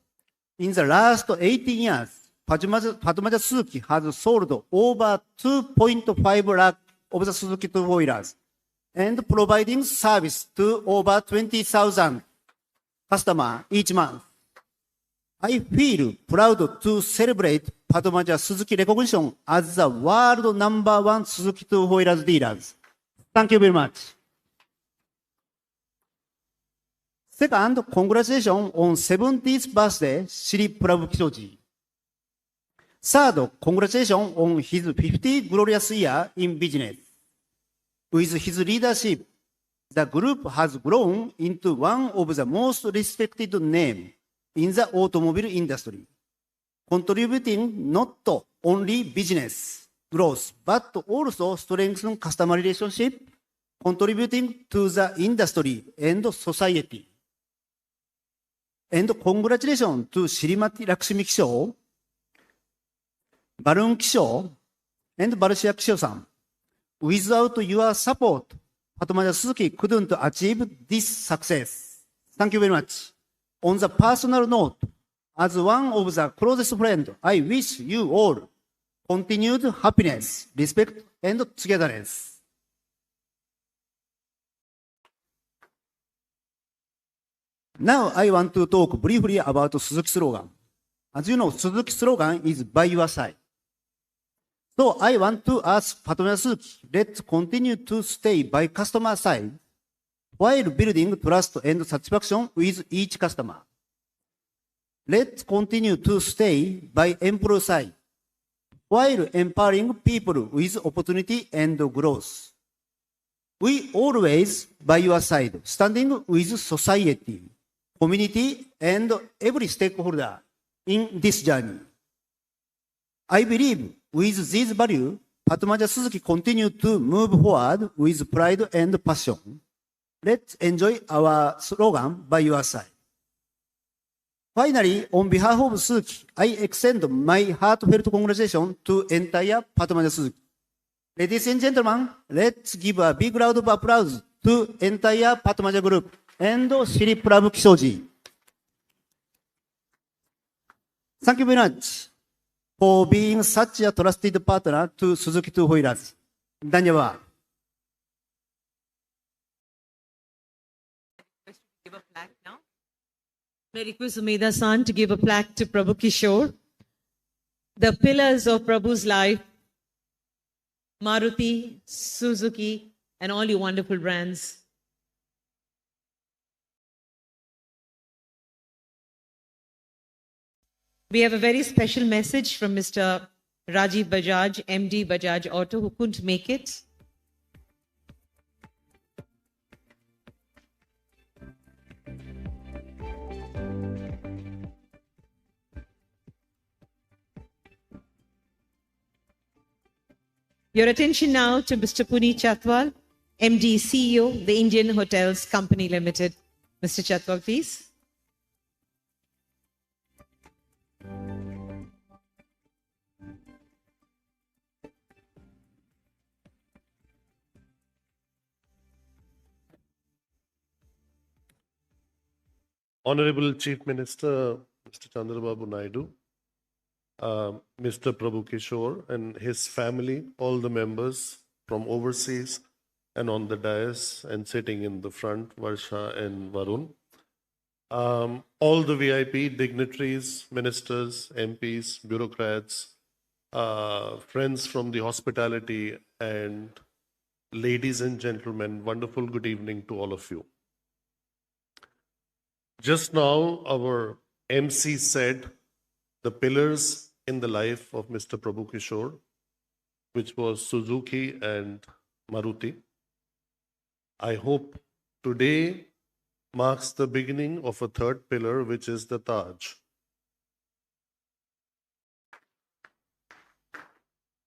in the last 18 years, Padmaja Suzuki has sold over 2.5 lakh of the Suzuki two-wheelers and providing service to over 20,000 customers each month. I feel proud to celebrate Padmaja Suzuki recognition as the world #1 Suzuki two-wheelers dealers. Thank you very much. Second, congratulations on 70th birthday, Ysrcp Kishorji. Third, congratulations on his 50 glorious year in business. With his leadership, the group has grown into one of the most respected names in the automobile industry, contributing not only business growth, but also strengthening customer relationship, contributing to the industry and society. And congratulations to Srimati Lakshmi Kishore, Varun Kishore, and Varshya Kishore-san. Without your support, Padmaja Suzuki couldn't achieve this success. Thank you very much. On the personal note, as one of the closest friends, I wish you all continued happiness, respect, and togetherness. Now I want to talk briefly about Suzuki slogan. As you know, Suzuki slogan is by your side. So I want to ask Padmaja Suzuki, let's continue to stay by customer side while building trust and satisfaction with each customer. Let's continue to stay by employee side while empowering people with opportunity and growth. We always by your side, standing with society, community, and every stakeholder in this journey. I believe with this value, Padmaja Suzuki continue to move forward with pride and passion. Let's enjoy our slogan by your side. Finally, on behalf of Suzuki, I extend my heartfelt congratulations to entire Padmaja Suzuki. Ladies and gentlemen, let's give a big round of applause to entire Padmaja Group and Ysrcp Kishorji. Thank you very much for being such a trusted partner to Suzuki two-wheelers. Dhanyavad. Give a plaque now. May I request Sumedha-san to give a plaque to Prabhu Kishore. The pillars of Prabhu's life, Maruti, Suzuki, and all your wonderful brands. We have a very special message from Mr. Rajiv Bajaj, MD Bajaj Auto, who couldn't make it. Your attention now to Mr. Puneet Chatwal, MD CEO, the Indian Hotels Company Limited. Mr. Chatwal, please. Honorable Chief Minister, Mr. Chandrababu Naidu, Mr. Prabhu Kishore and his family, all the members from overseas and on the dais and sitting in the front, Varsha and Varun. All the VIP dignitaries, ministers, MPs, bureaucrats, friends from the hospitality, and ladies and gentlemen, wonderful good evening to all of you. Just now, our MC said the pillars in the life of Mr. Prabhu Kishore, which was Suzuki and Maruti. I hope today marks the beginning of a third pillar, which is the Taj.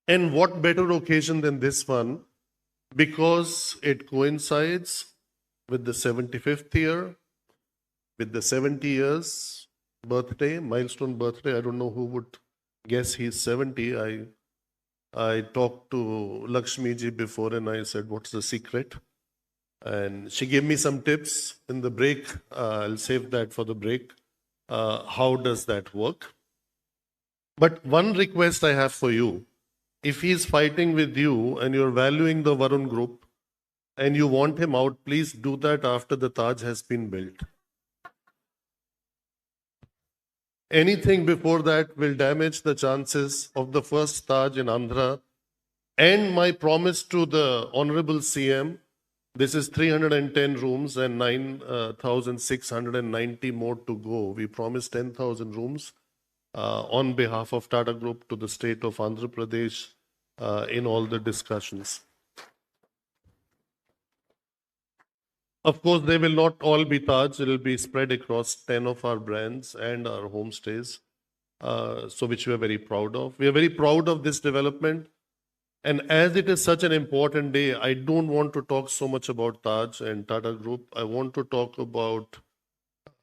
And what better occasion than this one, because it coincides with the 75th year, with the 70 years birthday, milestone birthday. I don't know who would guess he's 70. I talked to Lakshmi ji before and I said, what's the secret? And she gave me some tips in the break. I'll save that for the break. How does that work? But one request I have for you, if he's fighting with you and you're valuing the Varun group and you want him out, please do that after the Taj has been built. Anything before that will damage the chances of the first Taj in Andhra. And my promise to the Honorable CM, this is 310 rooms and 9,690 more to go. We promised 10,000 rooms on behalf of Tata Group to the state of Andhra Pradesh in all the discussions. Of course, they will not all be Taj. It will be spread across 10 of our brands and our homestays, so which we are very proud of. We are very proud of this development. And as it is such an important day, I don't want to talk so much about Taj and Tata Group. I want to talk about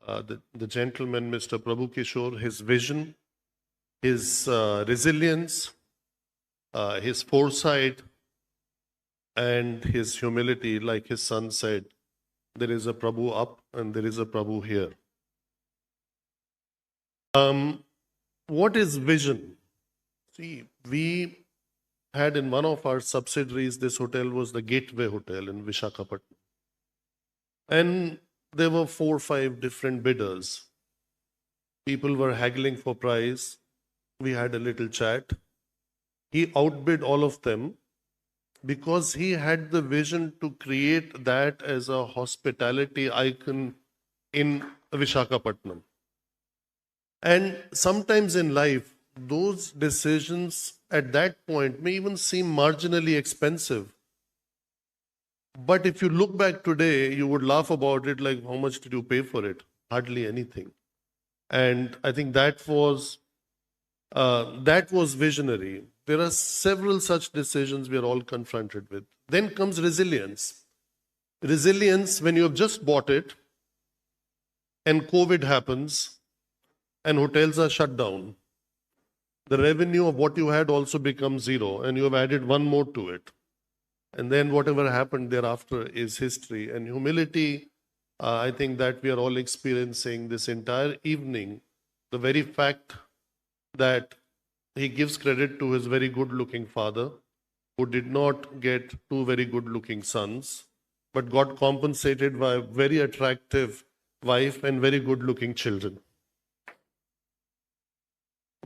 the gentleman, Mr. Prabhu Kishore, his vision, his resilience, his foresight, and his humility. Like his son said, there is a Prabhu up and there is a Prabhu here. What is vision? See, we had in one of our subsidiaries, this hotel was the Gateway Hotel in Visakhapatnam. And there were 4 or 5 different bidders. People were haggling for price. We had a little chat. He outbid all of them because he had the vision to create that as a hospitality icon in Visakhapatnam. And sometimes in life, those decisions at that point may even seem marginally expensive. But if you look back today, you would laugh about it like, how much did you pay for it? Hardly anything. And I think that was visionary. There are several such decisions we are all confronted with. Then comes resilience. Resilience when you have just bought it and COVID happens and hotels are shut down. The revenue of what you had also becomes zero and you have added one more to it. And then whatever happened thereafter is history. And humility, I think that we are all experiencing this entire evening. The very fact that he gives credit to his very good-looking father, who did not get 2 very good-looking sons, but got compensated by a very attractive wife and very good-looking children.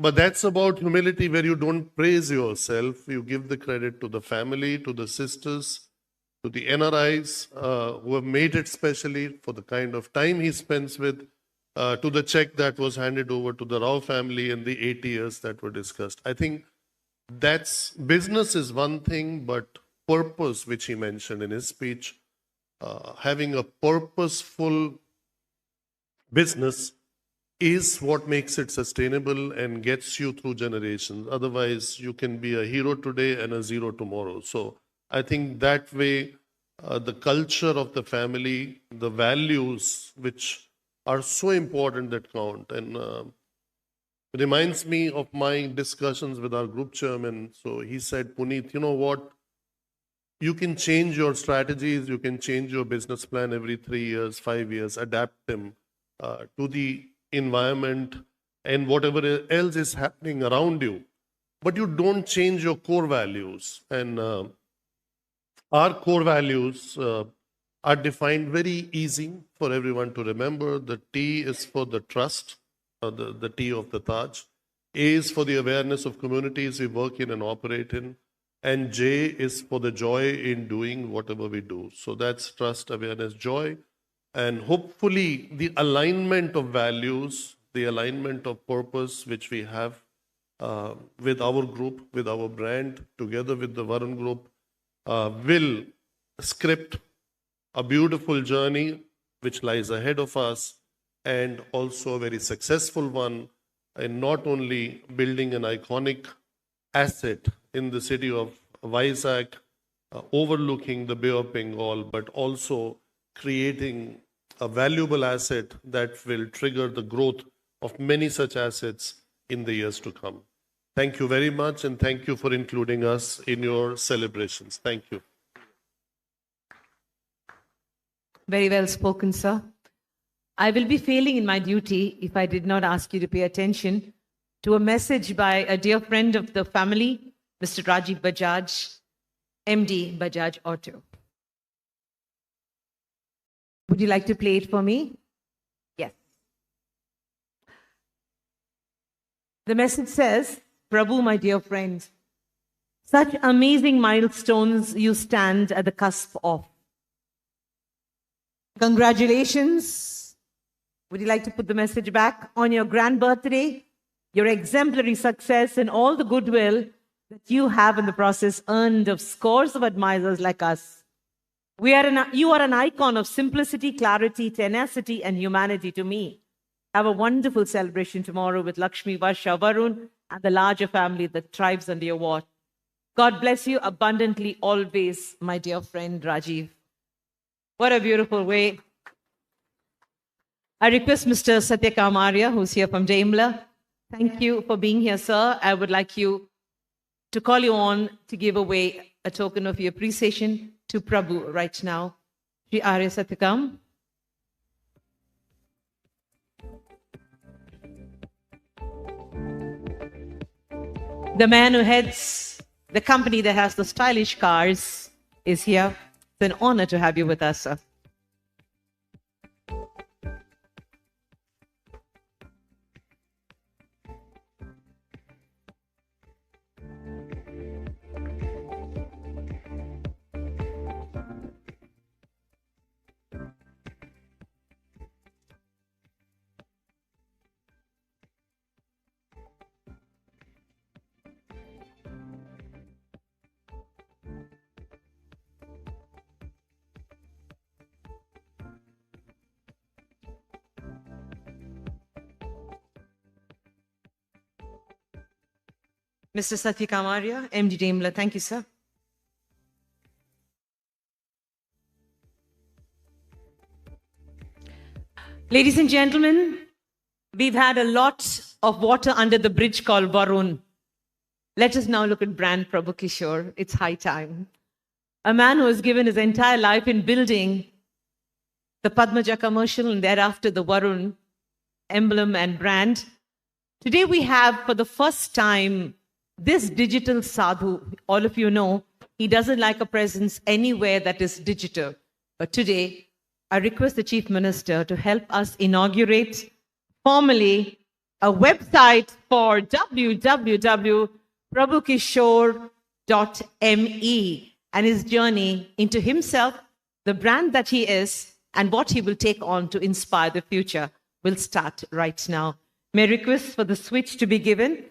But that's about humility, where you don't praise yourself. You give the credit to the family, to the sisters, to the NRIs who have made it specially for the kind of time he spends with, to the check that was handed over to the Rao family and the 80 years that were discussed. I think that's business is one thing, but purpose, which he mentioned in his speech, having a purposeful business is what makes it sustainable and gets you through generations. Otherwise, you can be a hero today and a zero tomorrow. So I think that way, the culture of the family, the values which are so important that count. And it reminds me of my discussions with our group chairman. So he said, Puneet, you know what? You can change your strategies, you can change your business plan every 3 years, 5 years, adapt them. to the environment and whatever else is happening around you, but you don't change your core values. And our core values are defined very easy for everyone to remember. The T is for the trust, the T of the Taj. A is for the awareness of communities we work in and operate in. And J is for the joy in doing whatever we do. So that's trust, awareness, joy. And hopefully the alignment of values, the alignment of purpose which we have with our group, with our brand, together with the Varun Group, will script a beautiful journey which lies ahead of us, and also a very successful one in not only building an iconic asset in the city of Vizag, overlooking the Bay of Bengal, but also creating a valuable asset that will trigger the growth of many such assets in the years to come. Thank you very much, and thank you for including us in your celebrations. Thank you. Very well spoken, sir. I will be failing in my duty if I did not ask you to pay attention to a message by a dear friend of the family, Mr. Rajiv Bajaj, MD Bajaj Auto. Would you like to play it for me? Yes. The message says, Prabhu, my dear friend, such amazing milestones you stand at the cusp of. Congratulations. Would you like to put the message back? On your grand birthday, your exemplary success and all the goodwill that you have in the process earned of scores of admirers like us. You are an icon of simplicity, clarity, tenacity, and humanity to me. Have a wonderful celebration tomorrow with Lakshmi, Varsha, Varun, and the larger family that thrives under your watch. God bless you abundantly always, my dear friend Rajiv. What a beautiful way. I request Mr. Satyakam Arya, who's here from Daimler. Thank you for being here, sir. I would like you to call you on to give away a token of your appreciation to Prabhu right now. Shri Arya Satyakam. The man who heads the company that has the stylish cars is here. It's an honor to have you with us, sir. Mr. Satyakam Arya, MD Daimler. Thank you, sir. Ladies and gentlemen, we've had a lot of water under the bridge called Varun. Let us now look at brand Prabhu Kishore. It's high time. A man who has given his entire life in building the Padmaja commercial and thereafter the Varun emblem and brand. Today we have, for the first time, this digital sadhu. All of you know, he doesn't like a presence anywhere that is digital. But today, I request the Chief Minister to help us inaugurate formally a website for www.prabhukishore.me and his journey into himself, the brand that he is, and what he will take on to inspire the future will start right now. May I request for the switch to be given?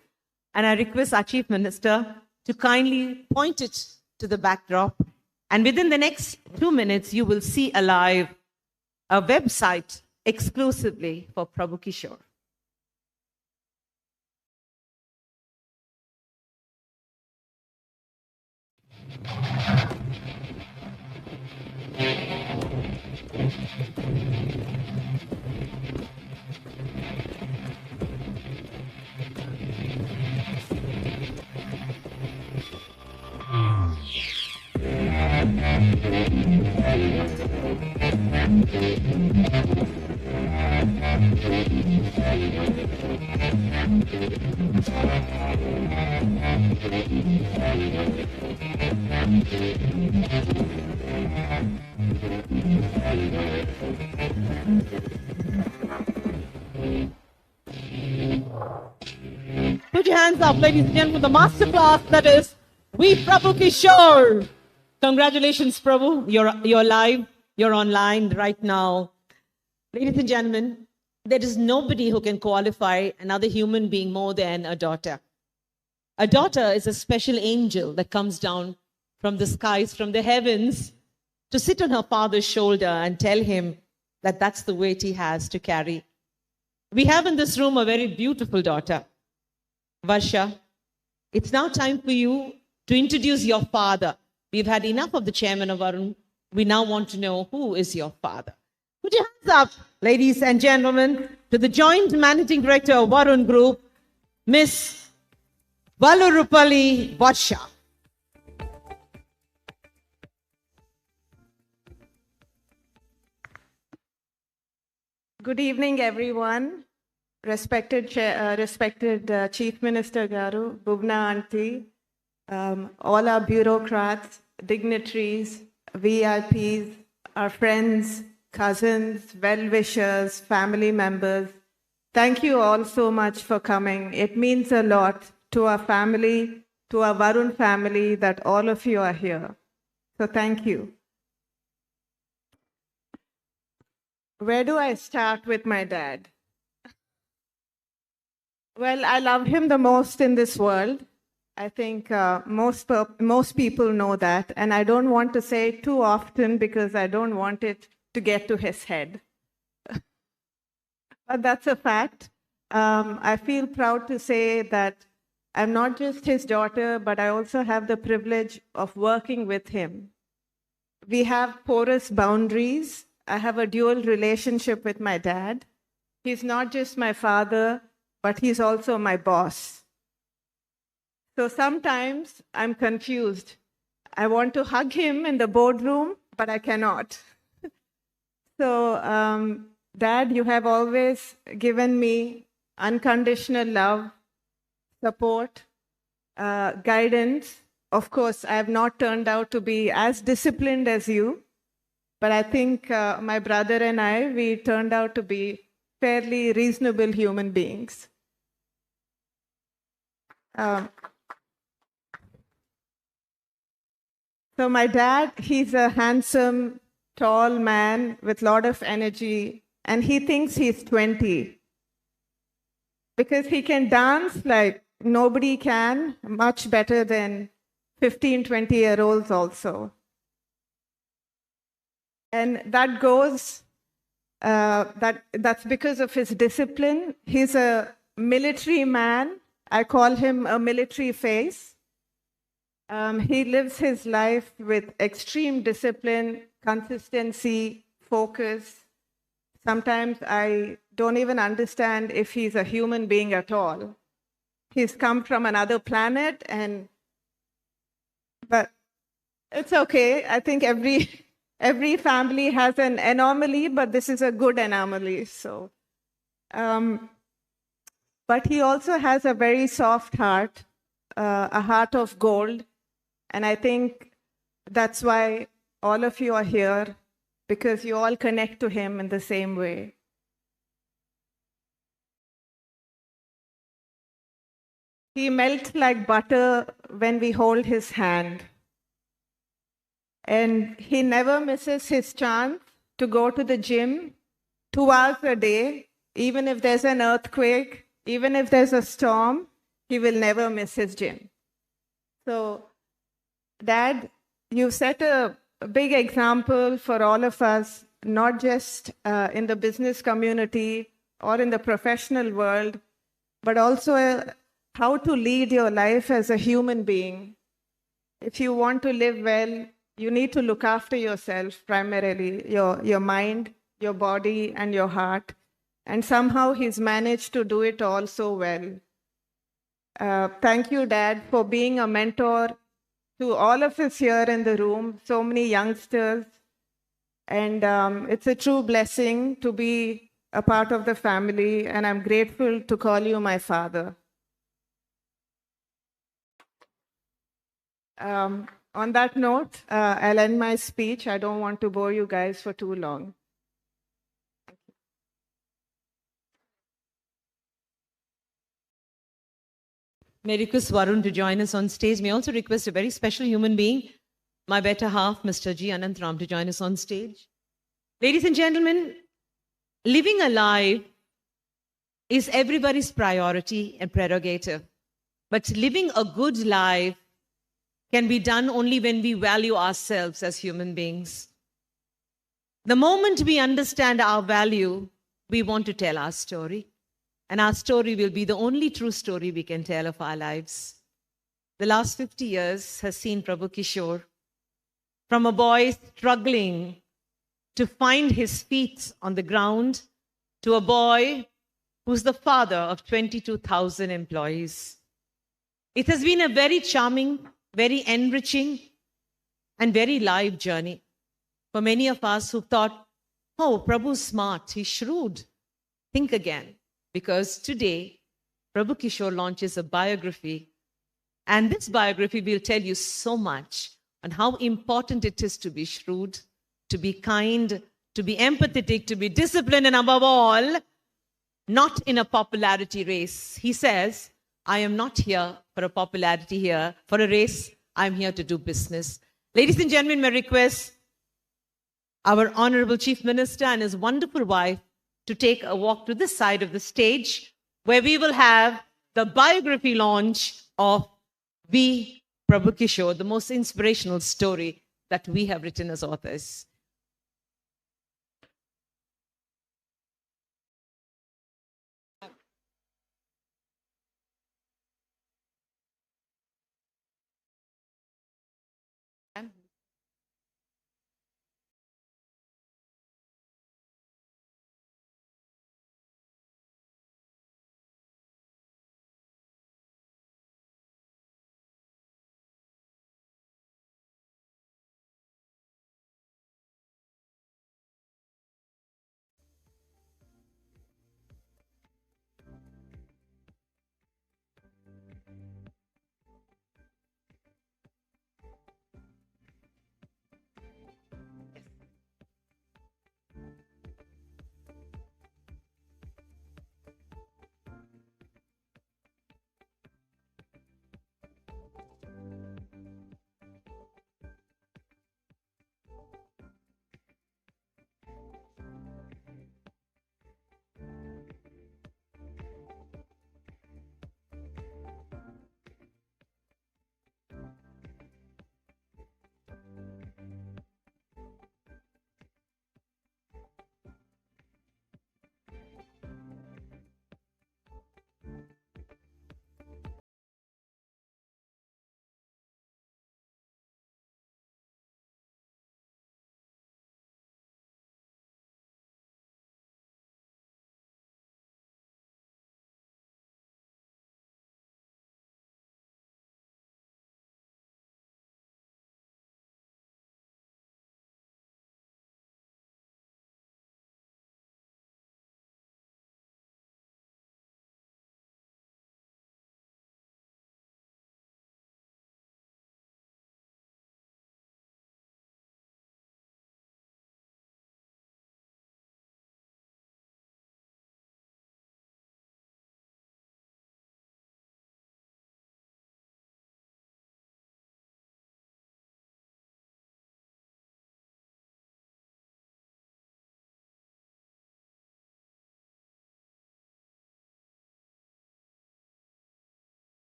And I request our Chief Minister to kindly point it to the backdrop. And within the next 2 minutes, you will see alive a website exclusively for Prabhu Kishore. Put your hands up, ladies and gentlemen, for the masterclass that is We Prabhu Kishore. Congratulations, Prabhu. You're live. You're online right now. Ladies and gentlemen, there is nobody who can qualify another human being more than a daughter. A daughter is a special angel that comes down from the skies, from the heavens, to sit on her father's shoulder and tell him that that's the weight he has to carry. We have in this room a very beautiful daughter. Varsha, it's now time for you to introduce your father. We've had enough of the chairman of Varun. We now want to know who is your father. Put your hands up, ladies and gentlemen, to the joint managing director of Varun Group, Miss Valurupalli Varsha. Good evening, everyone. Respected Chief Minister Garu, Bhuvna Auntie, all our bureaucrats, dignitaries, VIPs, our friends, cousins, well-wishers, family members. Thank you all so much for coming. It means a lot to our family, to our Varun family, that all of you are here. So thank you. Where do I start with my dad? Well, I love him the most in this world. I think most people know that. And I don't want to say it too often because I don't want it to get to his head. But that's a fact. I feel proud to say that I'm not just his daughter, but I also have the privilege of working with him. We have porous boundaries. I have a dual relationship with my dad. He's not just my father, but he's also my boss. So sometimes I'm confused. I want to hug him in the boardroom, but I cannot. So, Dad, you have always given me unconditional love, support, guidance. Of course, I have not turned out to be as disciplined as you, but I think my brother and I, we turned out to be fairly reasonable human beings. So my dad, he's a handsome, tall man with a lot of energy, and he thinks he's 20 because he can dance like nobody can, much better than 15, 20-year-olds also. And that goes, that's because of his discipline. He's a military man. I call him a military face. He lives his life with extreme discipline, consistency, focus. Sometimes I don't even understand if he's a human being at all. He's come from another planet, but it's okay. I think every family has an anomaly, but this is a good anomaly. So, but he also has a very soft heart, a heart of gold. And I think that's why all of you are here, because you all connect to him in the same way. He melts like butter when we hold his hand. And he never misses his chance to go to the gym 2 hours a day, even if there's an earthquake, even if there's a storm, he will never miss his gym. So, Dad, you set a big example for all of us, not just in the business community or in the professional world, but also how to lead your life as a human being. If you want to live well, you need to look after yourself primarily, your mind, your body, and your heart. And somehow he's managed to do it all so well. Thank you, Dad, for being a mentor to all of us here in the room, so many youngsters. And it's a true blessing to be a part of the family, and I'm grateful to call you my father. On that note, I'll end my speech. I don't want to bore you guys for too long. May I request Varun to join us on stage. May I also request a very special human being, my better half, Mr. G. Anantram, to join us on stage. Ladies and gentlemen, living a life is everybody's priority and prerogative. But living a good life can be done only when we value ourselves as human beings. The moment we understand our value, we want to tell our story. And our story will be the only true story we can tell of our lives. The last 50 years has seen Prabhu Kishore from a boy struggling to find his feet on the ground to a boy who's the father of 22,000 employees. It has been a very charming, very enriching, and very live journey for many of us who thought, oh, Prabhu's smart, he's shrewd. Think again, because today, Prabhu Kishore launches a biography, and this biography will tell you so much on how important it is to be shrewd, to be kind, to be empathetic, to be disciplined, and above all, not in a popularity race. He says, I am not here for a popularity here, for a race. I'm here to do business. Ladies and gentlemen, may I request our Honorable Chief Minister and his wonderful wife to take a walk to this side of the stage, where we will have the biography launch of V. Prabhu Kishore, the most inspirational story that we have written as authors.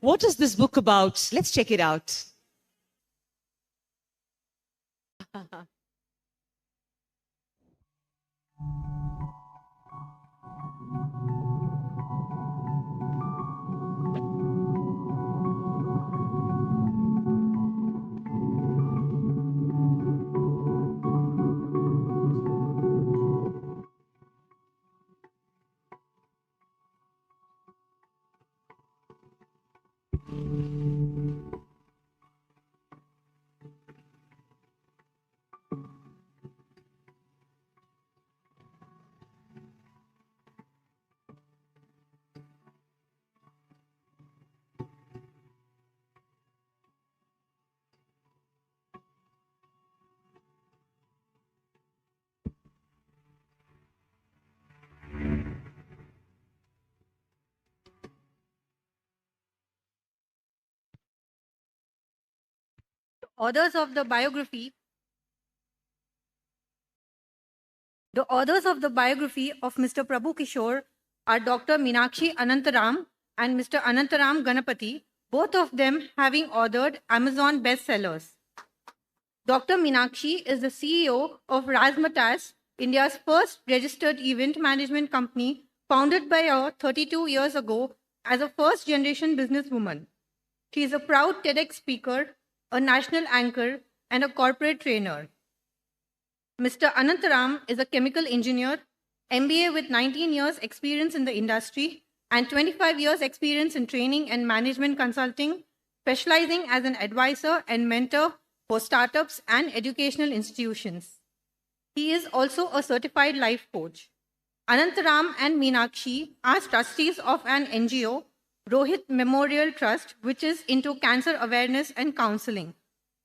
What is this book about? Let's check it out. authors of the biography of Mr. Prabhu Kishore are Dr. Meenakshi Anantaram and Mr. Anantaram Ganapati, both of them having authored Amazon bestsellers. Dr. Meenakshi is the CEO of Razzmatazz, India's first registered event management company, founded by her 32 years ago as a first-generation businesswoman. She is a proud TEDx speaker, a national anchor, and a corporate trainer. Mr. Anantaram is a chemical engineer, MBA with 19 years experience in the industry and 25 years experience in training and management consulting, specializing as an advisor and mentor for startups and educational institutions. He is also a certified life coach. Anantaram and Meenakshi are trustees of an NGO, Rohit Memorial Trust, which is into cancer awareness and counseling.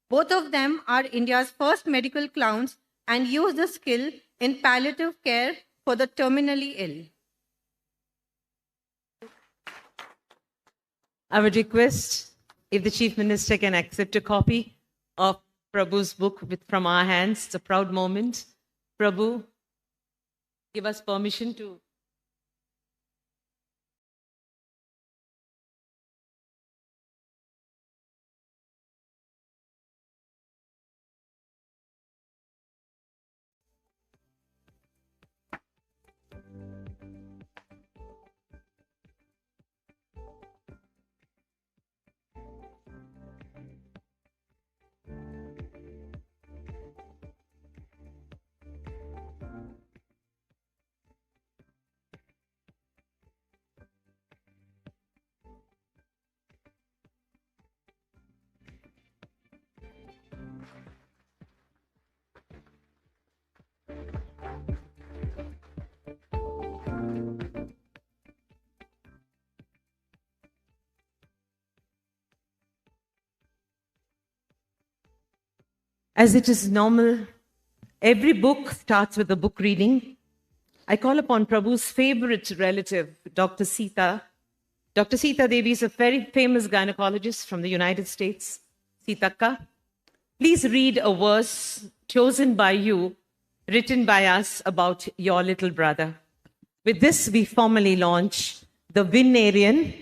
Both of them are India's first medical clowns and use the skill in palliative care for the terminally ill. I would request if the Chief Minister can accept a copy of Prabhu's book from our hands. It's a proud moment. Prabhu, give us permission to. As it is normal, every book starts with a book reading. I call upon Prabhu's favorite relative, Dr. Sita. Dr. Sita Devi is a very famous gynecologist from the United States, Sitaka. Please read a verse chosen by you, written by us about your little brother. With this, we formally launch the Vinarian,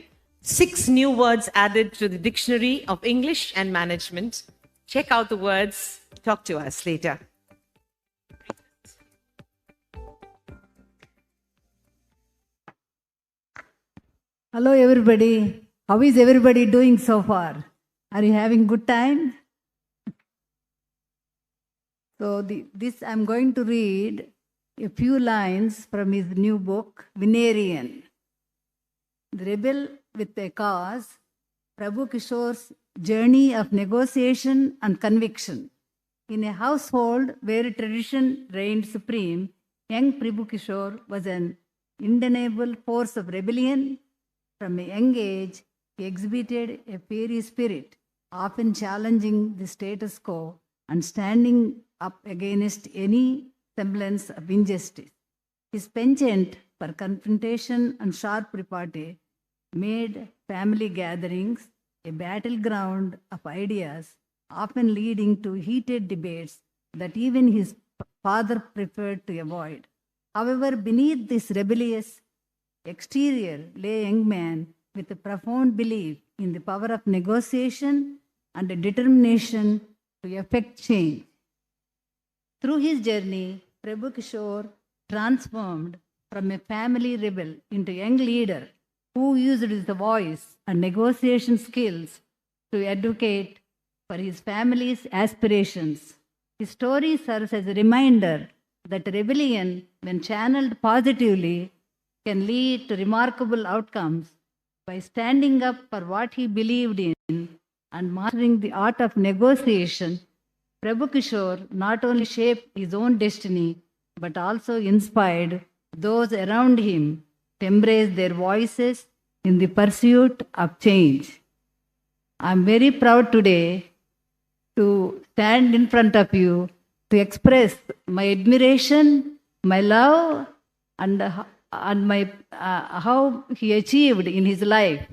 6 new words added to the Dictionary of English and Management. Check out the words. Talk to us later. Hello, everybody. How is everybody doing so far? Are you having good time? So this I'm going to read a few lines from his new book, Vinarian. The Rebel with a Cause, Prabhu Kishore's journey of negotiation and conviction. In a household where tradition reigned supreme, young Prabhu Kishore was an undeniable force of rebellion. From a young age, he exhibited a fiery spirit, often challenging the status quo and standing up against any semblance of injustice. His penchant for confrontation and sharp repartee made family gatherings a battleground of ideas, often leading to heated debates that even his father preferred to avoid. However, beneath this rebellious exterior lay a young man with a profound belief in the power of negotiation and a determination to effect change. Through his journey, Prabhu Kishore transformed from a family rebel into a young leader who used his voice and negotiation skills to advocate for his family's aspirations. His story serves as a reminder that rebellion, when channeled positively, can lead to remarkable outcomes. By standing up for what he believed in and mastering the art of negotiation, Prabhu Kishore not only shaped his own destiny, but also inspired those around him to embrace their voices in the pursuit of change. I'm very proud today to stand in front of you to express my admiration, my love, and my how he achieved in his life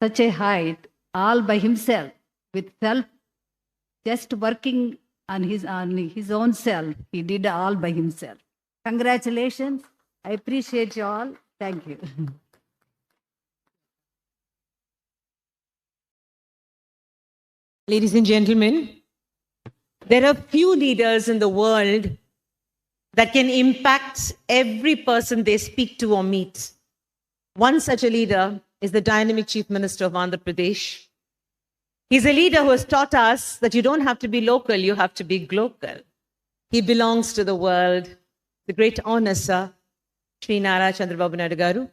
such a height all by himself with just working on his own self. He did all by himself. Congratulations. I appreciate you all. Thank you. Ladies and gentlemen, there are few leaders in the world that can impact every person they speak to or meet. One such a leader is the dynamic Chief Minister of Andhra Pradesh. He's a leader who has taught us that you don't have to be local, you have to be global. He belongs to the world. The great honor, sir, Shri Nara Chandrababu Naidu garu.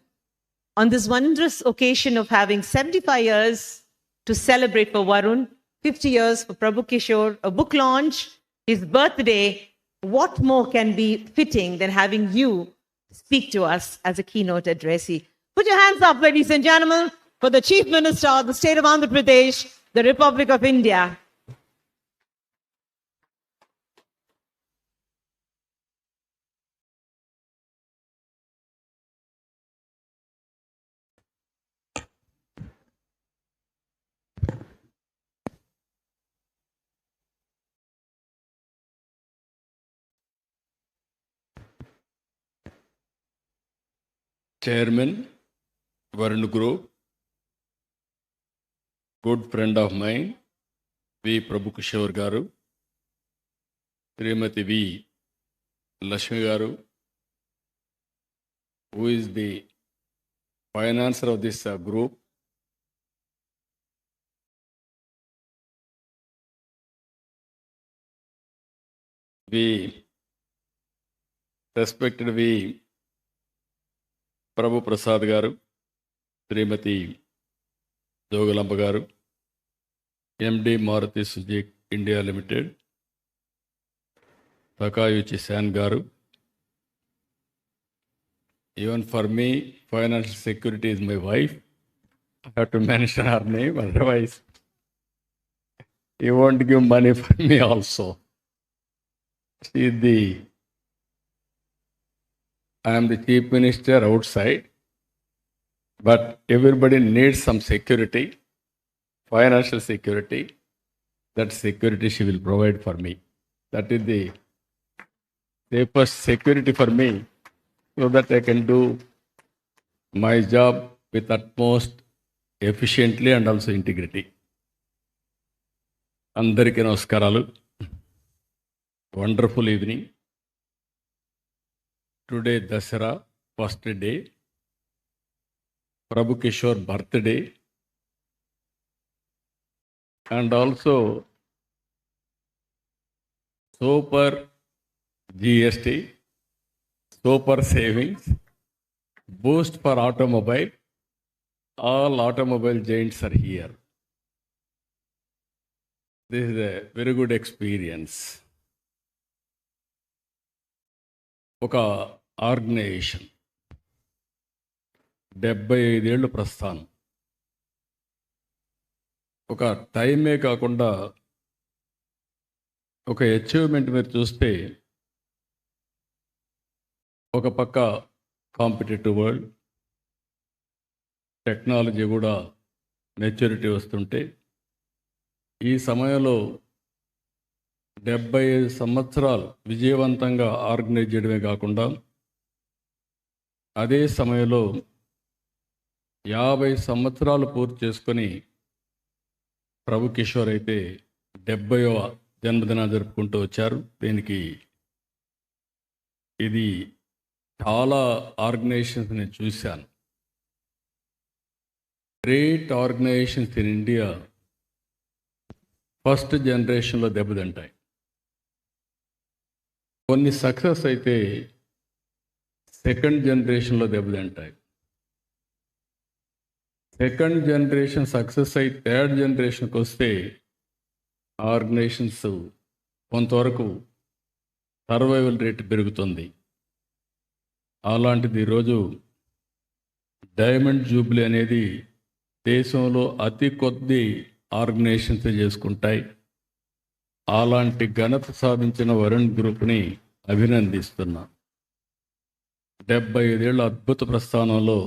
On this wondrous occasion of having 75 years to celebrate for Varun, 50 years for Prabhu Kishore, a book launch, his birthday, what more can be fitting than having you speak to us as a keynote addressee? Put your hands up, ladies and gentlemen, for the Chief Minister of the state of Andhra Pradesh, the Republic of India. Chairman, Varun Group, good friend of mine, V. Prabhu Kishore garu, Srimati V. Lakshmi garu, who is the financer of this group, we respected V. Prabhu Prasad garu, Srimati Jogalamba garu, MD Maruti Suzuki India Limited, Takayuchi San garu. Even for me, financial security is my wife. I have to mention her name, otherwise you won't give money for me also. She is I am the Chief Minister outside, but everybody needs some security, financial security. That security she will provide for me. That is the safest security for me, so that I can do my job with utmost efficiently and also integrity. Andariki namaskaralu. Wonderful evening. Today, Dasara, first day, Prabhu Kishore birthday, and also super GST, super savings, boost for automobile. All automobile giants are here. This is a very good experience. ఒక organisation 75 ఏళ్ళు ప్రస్థానం. ఒక టైమే కాకుండా ఒక achievement మీరు చూస్తే, ఒక పక్క కాంపిటేటివ్ వరల్డ్, టెక్నాలజీ కూడా మెచ్యూరిటీ వస్తుంటే, ఈ సమయంలో 75 సంవత్సరాలు విజయవంతంగా ఆర్గనైజ్ చేయడమే కాకుండా, అదే సమయంలో 50 సంవత్సరాలు పూర్తి చేసుకొని ప్రభు కిషోర్ అయితే 70వ జన్మదినాన్ని జరుపుకుంటూ వచ్చారు. దీనికి ఇది చాలా ఆర్గనైజేషన్స్ నేను చూశాను. Great organisations in India first జనరేషన్లో దెబ్బతింటాయి. కొన్ని సక్సెస్ అయితే సెకండ్ జనరేషన్లో దెబ్బతింటాయి. సెకండ్ జనరేషన్ సక్సెస్ అయి థర్డ్ జనరేషన్కి వస్తే ఆర్గనైజేషన్స్ కొంతవరకు సర్వైవల్ రేట్ పెరుగుతుంది. అలాంటిది ఈరోజు డైమండ్ జూబ్లీ అనేది దేశంలో అతి కొద్ది ఆర్గనైజేషన్స్ చేసుకుంటాయి. అలాంటి ఘనత సాధించిన వరుణ్ గ్రూప్ని అభినందిస్తున్నా. 75 ఏళ్ళ అద్భుత ప్రస్థానంలో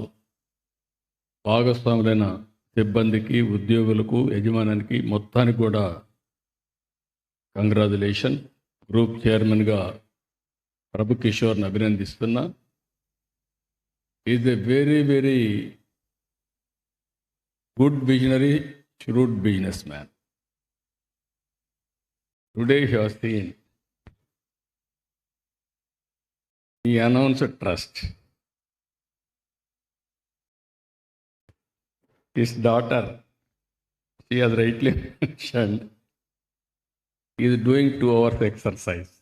భాగస్వాములైన సిబ్బందికి, ఉద్యోగులకు, యజమానికి మొత్తానికి కూడా కంగ్రాచులేషన్. గ్రూప్ చైర్మన్గా ప్రభు కిషోర్ని అభినందిస్తున్నా. Is a very very good visionary, shrewd businessman. Today he has seen, he announced trust. His daughter, she has rightly mentioned, is doing 2 hours exercise.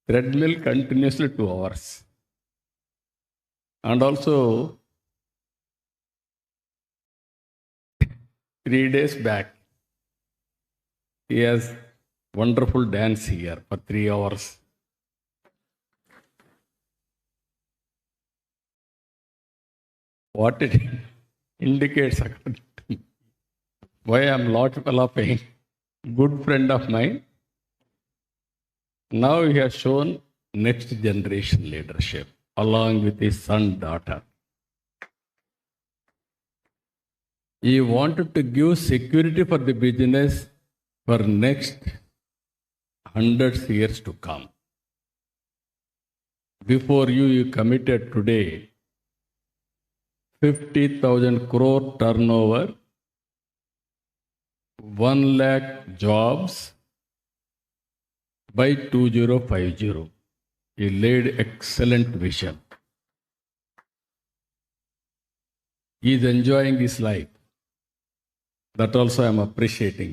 Treadmill continuously 2 hours. And also 3 days back, he has wonderful dance here for 3 hours. What it indicates, according to me, why I am not developing, good friend of mine. Now he has shown next generation leadership along with his son, daughter. He wanted to give security for the business for next hundreds years to come. Before you committed today 50,000 crore turnover, 1 lakh jobs by 2050. He laid excellent vision. He is enjoying his life. That also I am appreciating.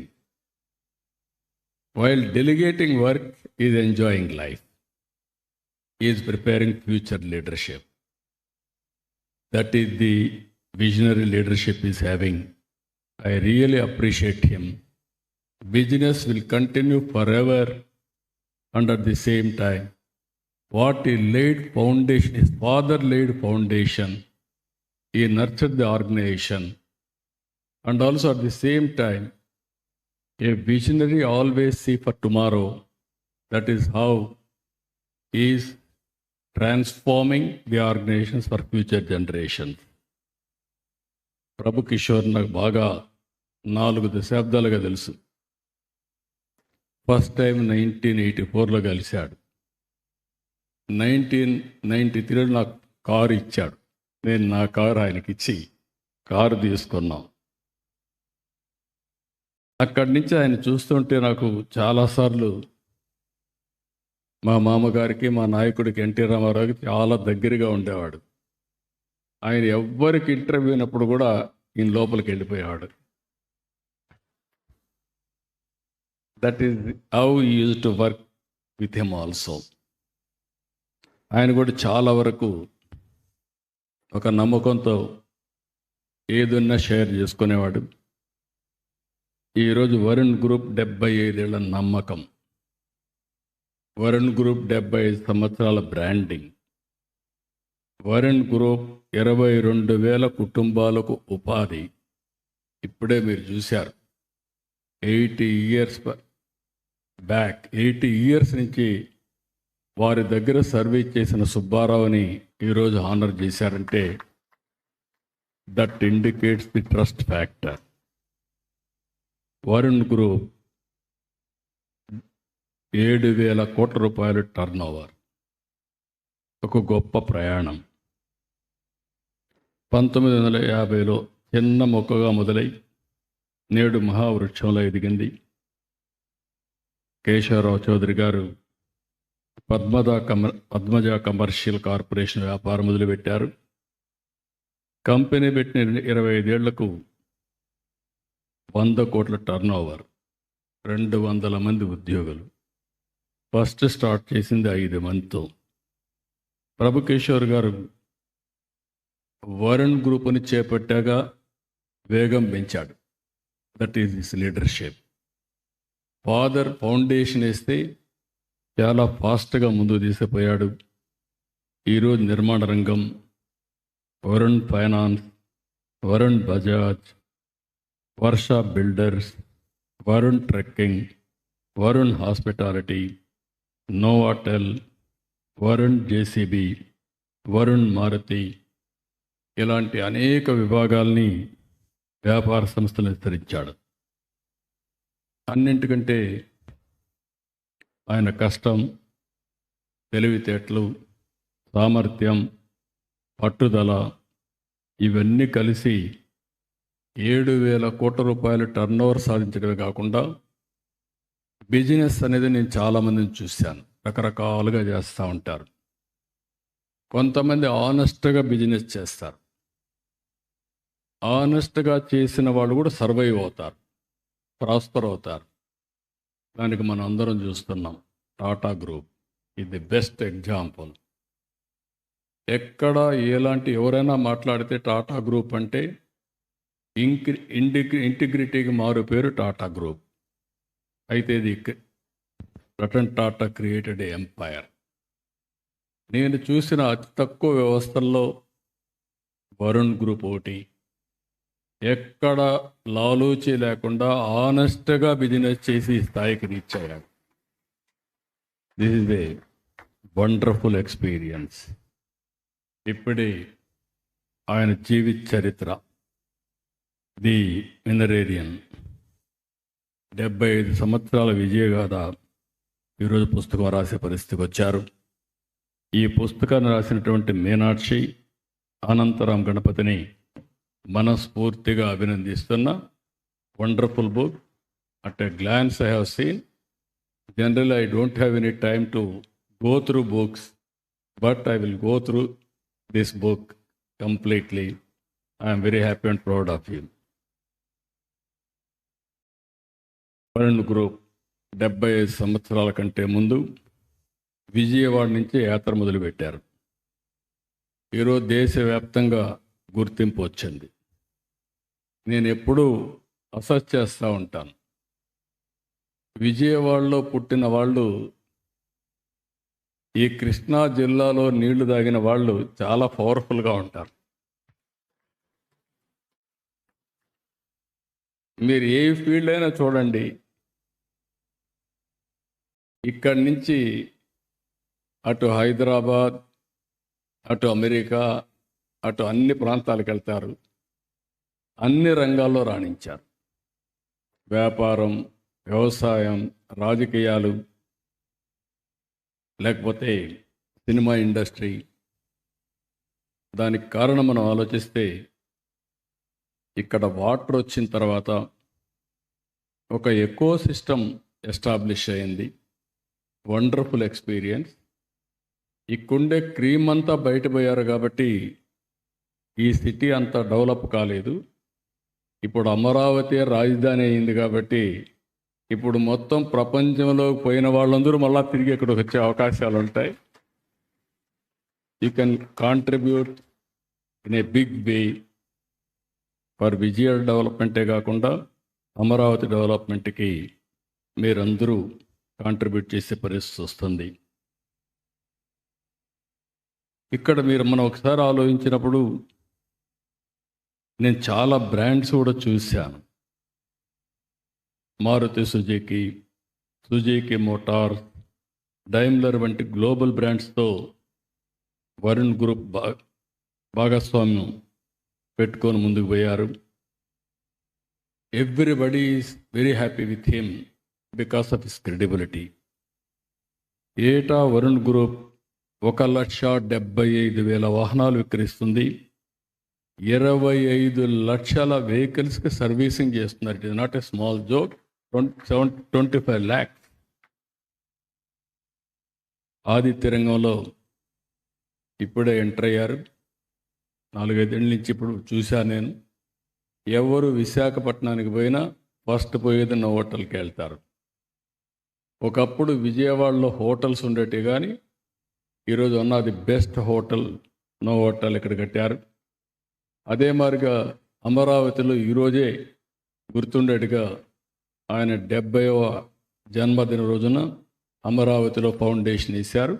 While delegating work, he is enjoying life. He is preparing future leadership. That is the visionary leadership he is having. I really appreciate him. Business will continue forever, and at the same time, what he laid foundation, his father laid foundation, he nurtured the organization. And also at the same time, a visionary always see for tomorrow. That is how he is transforming the organizations for future generations. ప్రభు కిషోర్ నాకు బాగా 4 దశాబ్దాలుగా తెలుసు. First time 1984లో కలిశాడు. 1993లో నాకు car ఇచ్చాడు. నేను నా car ఆయనకి ఇచ్చి కారు తీసుకున్నాం. అక్కడి నుంచి ఆయన చూస్తుంటే నాకు చాలాసార్లు మా మామగారికి, మా నాయకుడికి ఎన్టీ రామారావుకి చాలా దగ్గరగా ఉండేవాడు. ఆయన ఎవ్వరికి ఇంటర్వ్యూ అయినప్పుడు కూడా ఈయన లోపలికి వెళ్ళిపోయేవాడు. That is how you use to work with him also. ఆయన కూడా చాలా వరకు ఒక నమ్మకంతో ఏదన్నా షేర్ చేసుకునేవాడు. ఈరోజు వరుణ్ గ్రూప్ 75 ఏళ్ల నమ్మకం, వరుణ్ గ్రూప్ 75 సంవత్సరాల బ్రాండింగ్, వరుణ్ గ్రూప్ 22,000 కుటుంబాలకు ఉపాధి. ఇప్పుడే మీరు చూశారు, 80 ఇయర్స్ బ్యాక్, 80 ఇయర్స్ నుంచి వారి దగ్గర సర్వీస్ చేసిన సుబ్బారావుని ఈరోజు హానర్ చేశారంటే that indicates the trust factor. Varun group 7,000 కోట్ల రూపాయలు టర్న్ ఓవర్, ఒక గొప్ప ప్రయాణం. 1950లో చిన్న మొక్కగా మొదలై నేడు మహావృక్షంలో ఎదిగింది. కేశవరావు చౌదరి గారు పద్మజ కమర్షియల్ కార్పొరేషన్ వ్యాపారం మొదలుపెట్టారు. కంపెనీ పెట్టిన 25 ఏళ్లకు 100 కోట్ల టర్న్ ఓవర్, 200 మంది ఉద్యోగులు. ఫస్ట్ స్టార్ట్ చేసింది 5 మందితో. ప్రభు కిషోర్ గారు వరుణ్ గ్రూప్ని చేపట్టాగా వేగం పెంచాడు. That is his leadership. Father foundation వేస్తే చాలా ఫాస్ట్గా ముందుకు తీసుకుపోయాడు. ఈరోజు నిర్మాణ రంగం, Varun finance, Varun Bajaj, Varsha builders, Varun trekking, Varun hospitality, Novotel, Varun JCB, Varun Maruti, ఇలాంటి అనేక విభాగాల్ని వ్యాపార సంస్థలు విస్తరించాడు. అన్నింటికంటే ఆయన కష్టం, తెలివితేటలు, సామర్థ్యం, పట్టుదల ఇవన్నీ కలిసి 7,000 కోట్ల రూపాయల టర్నోవర్ సాధించడమే కాకుండా బిజినెస్ అనేది నేను చాలామందిని చూశాను, రకరకాలుగా చేస్తూ ఉంటారు. కొంతమంది ఆనెస్ట్గా బిజినెస్ చేస్తారు. ఆనెస్ట్గా చేసిన వాళ్ళు కూడా సర్వైవ్ అవుతారు, ప్రాస్పర్ అవుతారు. దానికి మనం అందరం చూస్తున్నాం. టాటా గ్రూప్ ఇది బెస్ట్ ఎగ్జాంపుల్. ఎక్కడ ఎలాంటి ఎవరైనా మాట్లాడితే టాటా గ్రూప్ అంటే ఇంటిగ్రిటీకి మారు పేరు టాటా గ్రూప్. అయితే ఇది రతన్ టాటా క్రియేటెడ్ ఎంపైర్. నేను చూసిన అతి తక్కువ వ్యవస్థల్లో వరుణ్ గ్రూప్ ఒకటి. ఎక్కడ లాలూచి లేకుండా ఆనెస్ట్గా బిజినెస్ చేసి ఈ స్థాయికి రీచ్ అయ్యాడు. This is a wonderful experience. ఇప్పుడే ఆయన జీవిత చరిత్ర, ది మినరేరియన్, 75 సంవత్సరాల విజయగాథ ఈరోజు పుస్తకం రాసే పరిస్థితికి వచ్చారు. ఈ పుస్తకాన్ని రాసినటువంటి మీనాక్షి అనంతరాం గణపతిని మనస్ఫూర్తిగా అభినందిస్తున్నా. Wonderful book. At a glance I have seen. Generally I don't have any time to go through books, but I will go through this book completely. I'm very happy and proud of you. Varun group 75 సంవత్సరాల కంటే ముందు విజయవాడ నుంచి యాత్ర మొదలుపెట్టారు. ఈరోజు దేశవ్యాప్తంగా గుర్తింపు వచ్చింది. నేను ఎప్పుడూ అసెస్ చేస్తూ ఉంటాను. విజయవాడలో పుట్టిన వాళ్ళు, ఈ కృష్ణా జిల్లాలో నీళ్లు తాగిన వాళ్ళు చాలా పవర్ఫుల్గా ఉంటారు. మీరు ఏ ఫీల్డ్ అయినా చూడండి, ఇక్కడి నుంచి అటు హైదరాబాద్, అటు అమెరికా, అటు అన్ని ప్రాంతాలకు వెళ్తారు. అన్ని రంగాల్లో రాణించారు. వ్యాపారం, వ్యవసాయం, రాజకీయాలు, లేకపోతే సినిమా ఇండస్ట్రీ. దానికి కారణం మనం ఆలోచిస్తే, ఇక్కడ వాటర్ వచ్చిన తర్వాత ఒక ఎకో సిస్టమ్ ఎస్టాబ్లిష్ అయింది. Wonderful experience. ఇక్కడుండే క్రీమ్ అంతా బయటపోయారు కాబట్టి ఈ సిటీ అంతా డెవలప్ కాలేదు. ఇప్పుడు అమరావతి రాజధాని అయింది కాబట్టి ఇప్పుడు మొత్తం ప్రపంచంలో పోయిన వాళ్ళందరూ మళ్ళీ తిరిగి ఇక్కడికి వచ్చే అవకాశాలు ఉంటాయి. You can contribute in a big way for Vijaya డెవలప్మెంటే కాకుండా అమరావతి డెవలప్మెంట్కి మీరందరూ కాంట్రిబ్యూట్ చేసే పరిస్థితి వస్తుంది. ఇక్కడ మనం ఒకసారి ఆలోచించినప్పుడు నేను చాలా బ్రాండ్స్ కూడా చూశాను. Maruti Suzuki, Suzuki motor, Daimler వంటి గ్లోబల్ బ్రాండ్స్తో వరుణ్ గ్రూప్ భాగస్వామ్యం పెట్టుకొని ముందుకు పోయారు. Everybody is very happy with him because of his credibility. ఏటా వరుణ్ గ్రూప్ 1,75,000 వాహనాలు విక్రయిస్తుంది. 25 లక్షల వెహికల్స్కి సర్వీసింగ్ చేస్తున్నారు. It is not a small joke. 25 lakhs. Aditya రంగంలో ఇప్పుడే ఎంటర్ అయ్యారు. 4-5 ఏళ్ళ నుంచి ఇప్పుడు చూశాను నేను. ఎవరు విశాఖపట్నానికి పోయినా ఫస్ట్ పోయేది నా హోటల్కి వెళ్తారు. ఒకప్పుడు విజయవాడలో హోటల్స్ ఉండేవి, కానీ ఈరోజు ఉన్నది బెస్ట్ హోటల్, నో హోటల్ ఇక్కడ కట్టారు. అదే మాదిరిగా అమరావతిలో ఈరోజే గుర్తుండేట్టుగా ఆయన 70వ జన్మదిన రోజున అమరావతిలో ఫౌండేషన్ వేశారు.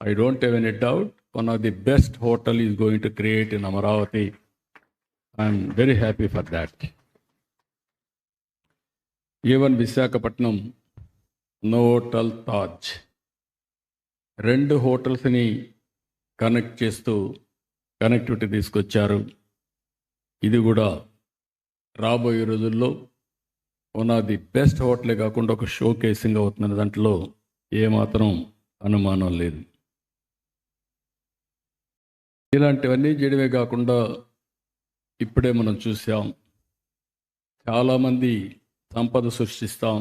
I don't have any doubt one of the best hotel is going to create in Amaravati. I'm very happy for that. Even Visakhapatnam Novotel Taj 2 హోటల్స్ని కనెక్ట్ చేస్తూ కనెక్టివిటీ తీసుకొచ్చారు. ఇది కూడా రాబోయే రోజుల్లో వన్ ఆఫ్ ది బెస్ట్ హోటలే కాకుండా ఒక షో కేసింగ్ అవుతున్న దాంట్లో ఏమాత్రం అనుమానం లేదు. ఇలాంటివన్నీ చేయడమే కాకుండా ఇప్పుడే మనం చూసాం, చాలామంది సంపద సృష్టిస్తాం,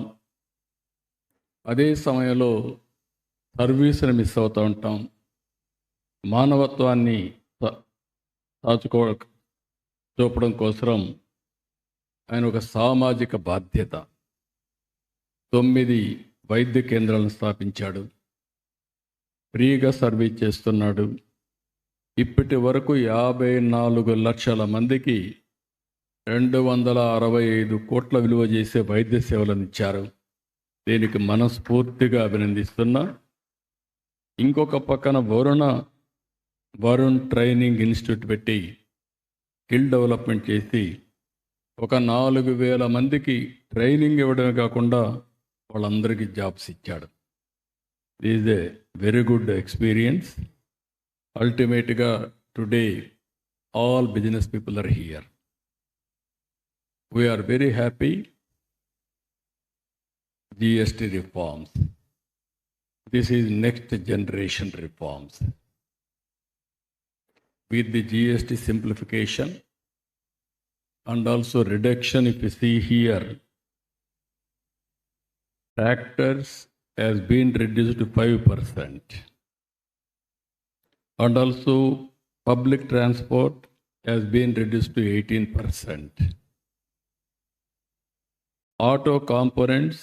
అదే సమయంలో సర్వీస్ని మిస్ అవుతూ ఉంటాం. మానవత్వాన్ని చూపడం కోసం ఆయన ఒక సామాజిక బాధ్యత 9 వైద్య కేంద్రాలను స్థాపించాడు. ఫ్రీగా సర్వీస్ చేస్తున్నాడు. ఇప్పటి వరకు 54 లక్షల మందికి 265 కోట్ల విలువ చేసే వైద్య సేవలను ఇచ్చారు. దీనికి మనస్ఫూర్తిగా అభినందిస్తున్నా. ఇంకొక పక్కన వరుణ్ ట్రైనింగ్ ఇన్స్టిట్యూట్ పెట్టి స్కిల్ డెవలప్మెంట్ చేసి ఒక 4,000 మందికి ట్రైనింగ్ ఇవ్వడమే కాకుండా వాళ్ళందరికీ జాబ్స్ ఇచ్చాడు. Is a very good experience. అల్టిమేట్గా today all business people are here. We're very happy. GST reforms. This is next generation reforms. With the GST simplification and also reduction, if you see here, tractors has been reduced to 5%. And also public transport has been reduced to 18%. Auto components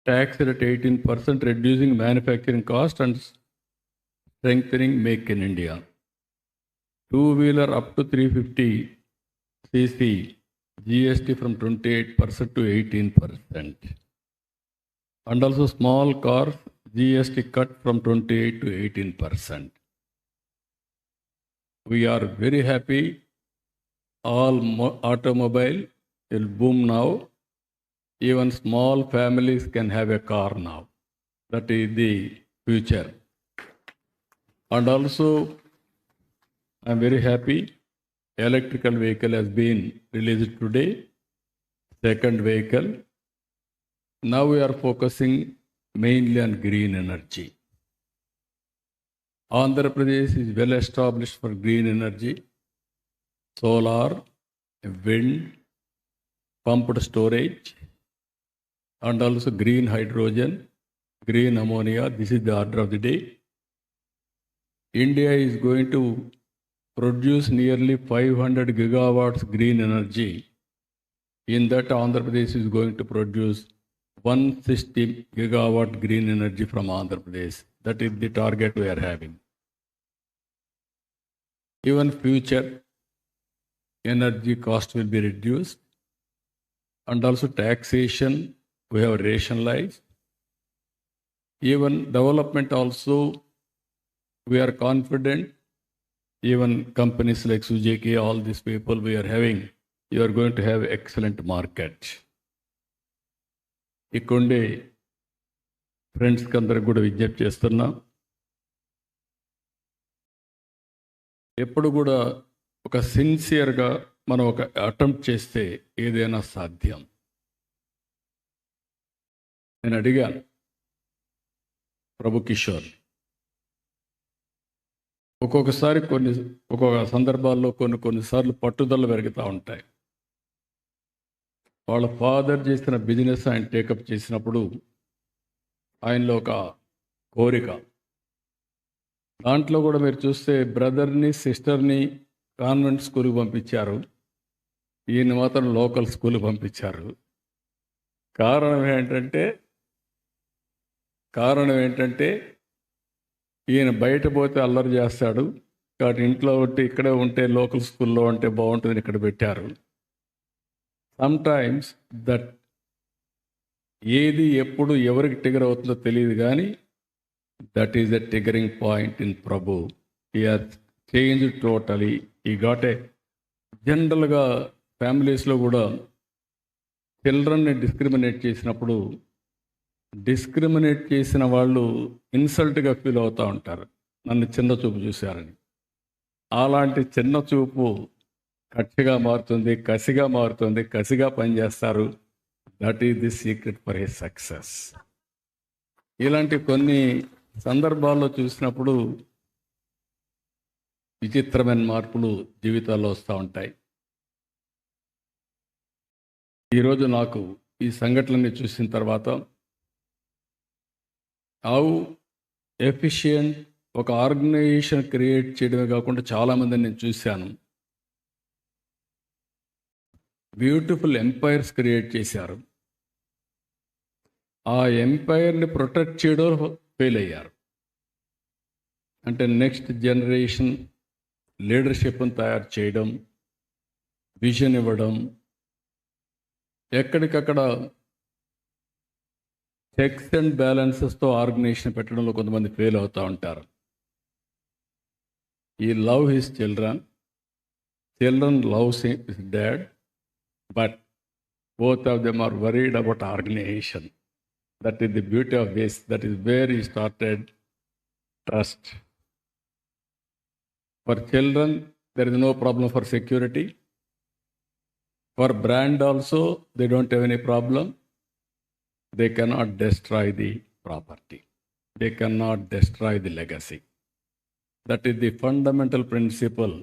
taxed at 18%, reducing manufacturing cost and strengthening Make in India. Two-wheeler up to 350cc, GST from 28% to 18%. And also small cars, GST cut from 28 to 18%. We are very happy. All automobile will boom now. Even small families can have a car now. That is the future. And also, I am very happy. Electrical vehicle has been released today. Second vehicle. Now we are focusing mainly on green energy. Andhrapradesh is well established for green energy, solar, wind, pumped storage, and also green hydrogen, green ammonia. This is the order of the day. India is going to produce nearly 500 gigawatts green energy. In that, Andhra Pradesh is going to produce 160 gigawatt green energy from Andhra Pradesh. That is the target we are having. Even future energy cost will be reduced, and also taxation we have rationalized. Even development also, we are confident. Even companies like Suzuki, all these people we are having, you are going to have excellent market. ఇక్కడే ఫ్రెండ్స్కి అందరికి కూడా విజ్ఞప్తి చేస్తున్నా, ఎప్పుడు కూడా ఒక సిన్సియర్గా మనం ఒక అటెంప్ట్ చేస్తే ఏదైనా సాధ్యం. నేను అడిగాను ప్రభు కిషోర్, ఒక్కొక్కసారి ఒక్కొక్క సందర్భాల్లో కొన్నిసార్లు పట్టుదల పెరుగుతూ ఉంటాయి. వాళ్ళ ఫాదర్ చేసిన బిజినెస్ ఆయన టేకప్ చేసినప్పుడు ఆయనలో ఒక కోరిక. దాంట్లో కూడా మీరు చూస్తే బ్రదర్ని సిస్టర్ని కాన్వెంట్ స్కూల్కి పంపించారు, ఈయన మాత్రం లోకల్ స్కూల్కి పంపించారు. కారణం ఏంటంటే ఈయన బయట పోతే అల్లరి చేస్తాడు కాబట్టి ఇంట్లో ఉంటే ఇక్కడే ఉంటే లోకల్ స్కూల్లో ఉంటే బాగుంటుందని ఇక్కడ పెట్టారు. సమ్టైమ్స్ దట్ ఏది ఎప్పుడు ఎవరికి ట్రిగర్ అవుతుందో తెలియదు, కానీ that is the triggering point in Prabhu. He has changed totally. ఈ గాట్ ఏ జనరల్గా ఫ్యామిలీస్లో కూడా చిల్డ్రన్ని డిస్క్రిమినేట్ చేసినప్పుడు డిస్క్రిమినేట్ చేసిన వాళ్ళు ఇన్సల్ట్గా ఫీల్ అవుతూ ఉంటారు, నన్ను చిన్న చూపు చూశారని. అలాంటి చిన్న చూపు కక్షగా మారుతుంది, కసిగా మారుతుంది, కసిగా పనిచేస్తారు. That is the secret for his success. ఇలాంటి కొన్ని సందర్భాల్లో చూసినప్పుడు విచిత్రమైన మార్పులు జీవితాల్లో వస్తూ ఉంటాయి. ఈరోజు నాకు ఈ సంఘటనని చూసిన తర్వాత హౌ ఎఫిషియంట్ ఒక ఆర్గనైజేషన్ క్రియేట్ చేయడమే కాకుండా చాలామందిని నేను చూశాను. బ్యూటిఫుల్ ఎంపైర్స్ క్రియేట్ చేశారు. ఆ ఎంపైర్ని ప్రొటెక్ట్ చేయడం ఫెయిల్ అయ్యారు. అంటే నెక్స్ట్ జనరేషన్ లీడర్షిప్ని తయారు చేయడం, విజన్ ఇవ్వడం, ఎక్కడికక్కడ చెక్స్ అండ్ బ్యాలెన్సెస్తో ఆర్గనైజేషన్ పెట్టడంలో కొంతమంది ఫెయిల్ అవుతూ ఉంటారు. ఈ love his children loves his dad, but both of them are worried about organization. That is the beauty of this. That is where he started trust. For children, there is no problem for security. For brand also, they don't have any problem. They cannot destroy the property. They cannot destroy the legacy. That is the fundamental principle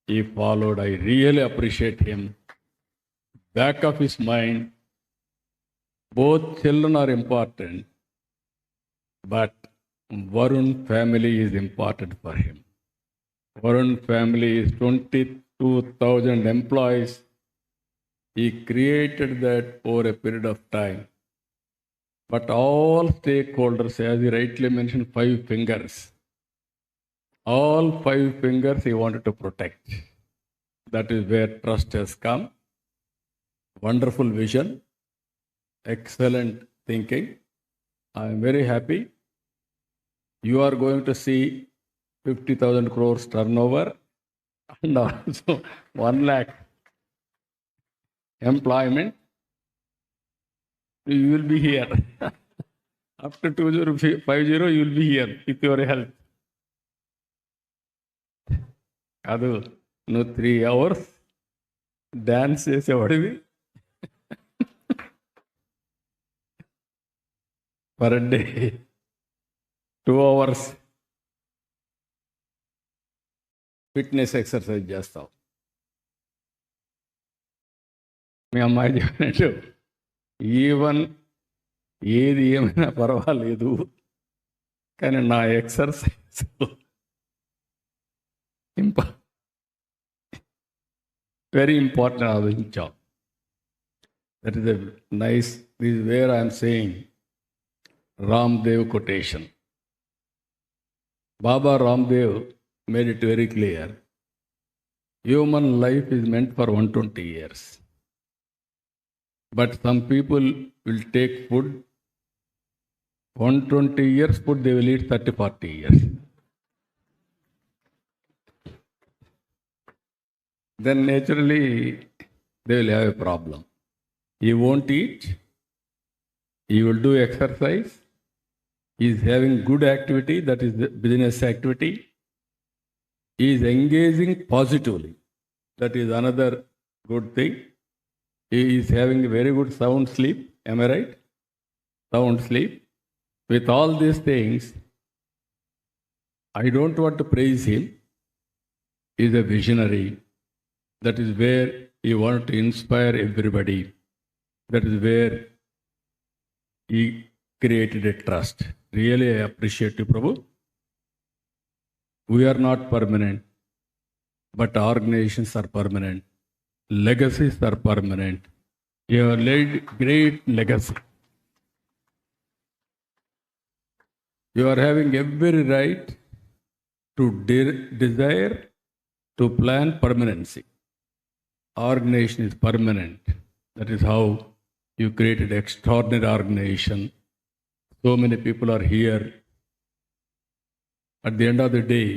he followed. I really appreciate him. Back of his mind, both children are important, but Varun family is important for him. Varun family is 22,000 employees. He created that over a period of time. But all stakeholders, as he rightly mentioned, 5 fingers. All 5 fingers he wanted to protect. That is where trust has come. Wonderful vision, excellent thinking. I am very happy. You are going to see 50,000 crores turnover and also 1 lakh employment. You will be here. After 2050, you will be here with your help. Adu, no 3 hours dance చేసేవాడివి per day, 2 hours fitness exercise చేస్తావు. మీ అమ్మాయి చెప్పినట్టు even ఏది ఏమైనా పర్వాలేదు, కానీ నా exercise very important ఆలోచించాం. That is a nice, this is where I'm saying Ramdev quotation. Baba Ramdev made it very clear. Human life is meant for 120 years. But some people will take food, 120 years food, they will eat 30-40 years. Then naturally they will have a problem. He won't eat, he will do exercise, he is having good activity, that is the business activity. He is engaging positively, that is another good thing. He is having a very good sound sleep, am I right? Sound sleep. With all these things, I don't want to praise him. He is a visionary. That is where he wanted to inspire everybody. That is where he created a trust. Really, I appreciate you, Prabhu. We are not permanent, but organizations are permanent. Legacies are permanent. You have laid great legacy. You are having every right to desire, to plan permanency. Organization is permanent. That is how you created extraordinary organization. So many people are here. At the end of the day,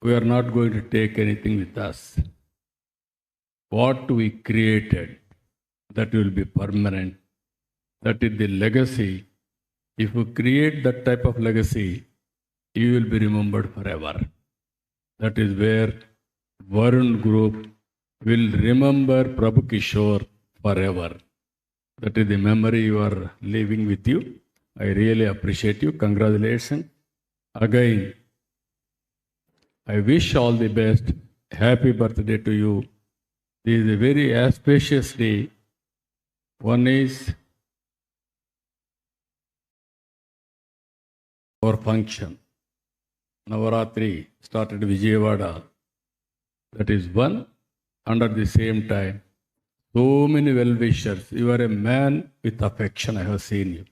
we are not going to take anything with us. What we created, that will be permanent. That is the legacy. If you create that type of legacy, you will be remembered forever. That is where Varun Group will remember Prabhu Kishore forever. That is the memory you are leaving with you. I really appreciate you. Congratulations. Again, I wish all the best. Happy birthday to you. This is a very auspicious day. One is our function. Navaratri started Vijayawada. That is one. Under the same time, so many well-wishers. You are a man with affection. I have seen you.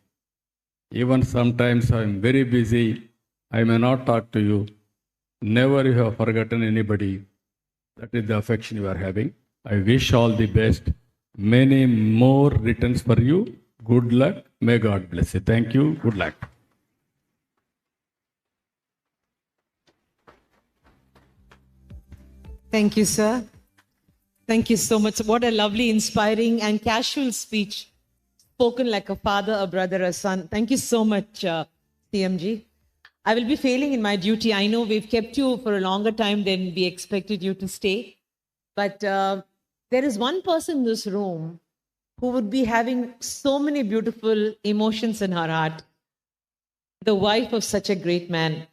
Even sometimes I am very busy. I may not talk to you. Never you have forgotten anybody. That is the affection you are having. I wish all the best. Many more returns for you. Good luck. May God bless you. Thank you. Good luck. Thank you, sir. Thank you so much. What a lovely, inspiring, and casual speech. Spoken like a father, a brother, a son. Thank you so much, CMG. I will be failing in my duty. I know we've kept you for a longer time than we expected you to stay. But there is one person in this room who would be having so many beautiful emotions in her heart. The wife of such a great man.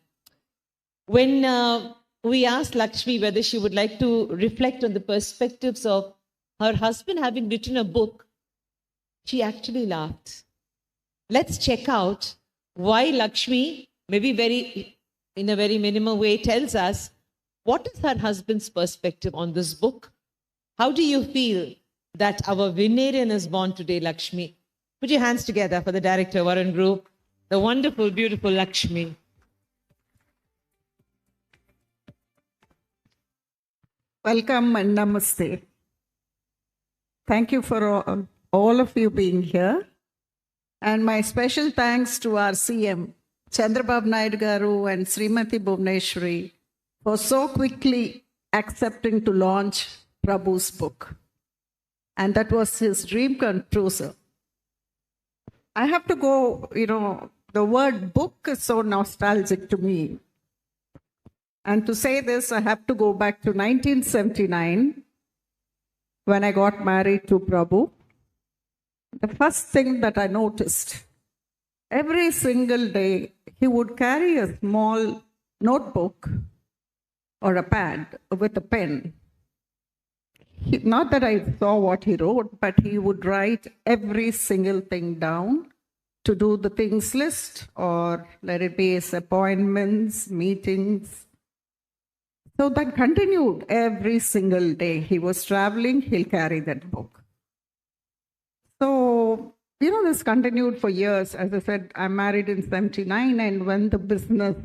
When we asked Lakshmi whether she would like to reflect on the perspectives of her husband having written a book, she actually laughed. Let's check out why Lakshmi, maybe in a very minimal way, tells us what is her husband's perspective on this book. How do you feel that our Vinerian is born today, Lakshmi? Put your hands together for the director, Varun Group, the wonderful, beautiful Lakshmi. Welcome and namaste. Thank you for all of you being here. And my special thanks to our CM, Chandrababu Naidu garu and Srimati Bhuvneshwari, for so quickly accepting to launch Prabhu's book. And that was his dream come true, sir. I have to go, the word book is so nostalgic to me. And to say this, I have to go back to 1979 when I got married to Prabhu. The first thing that I noticed, every single day, he would carry a small notebook or a pad with a pen. Not that I saw what he wrote, but he would write every single thing down to do the things list, or let it be his appointments, meetings. So that continued every single day. He was traveling, he'll carry that book. So, this continued for years. As I said, I'm married in 79, and when the business,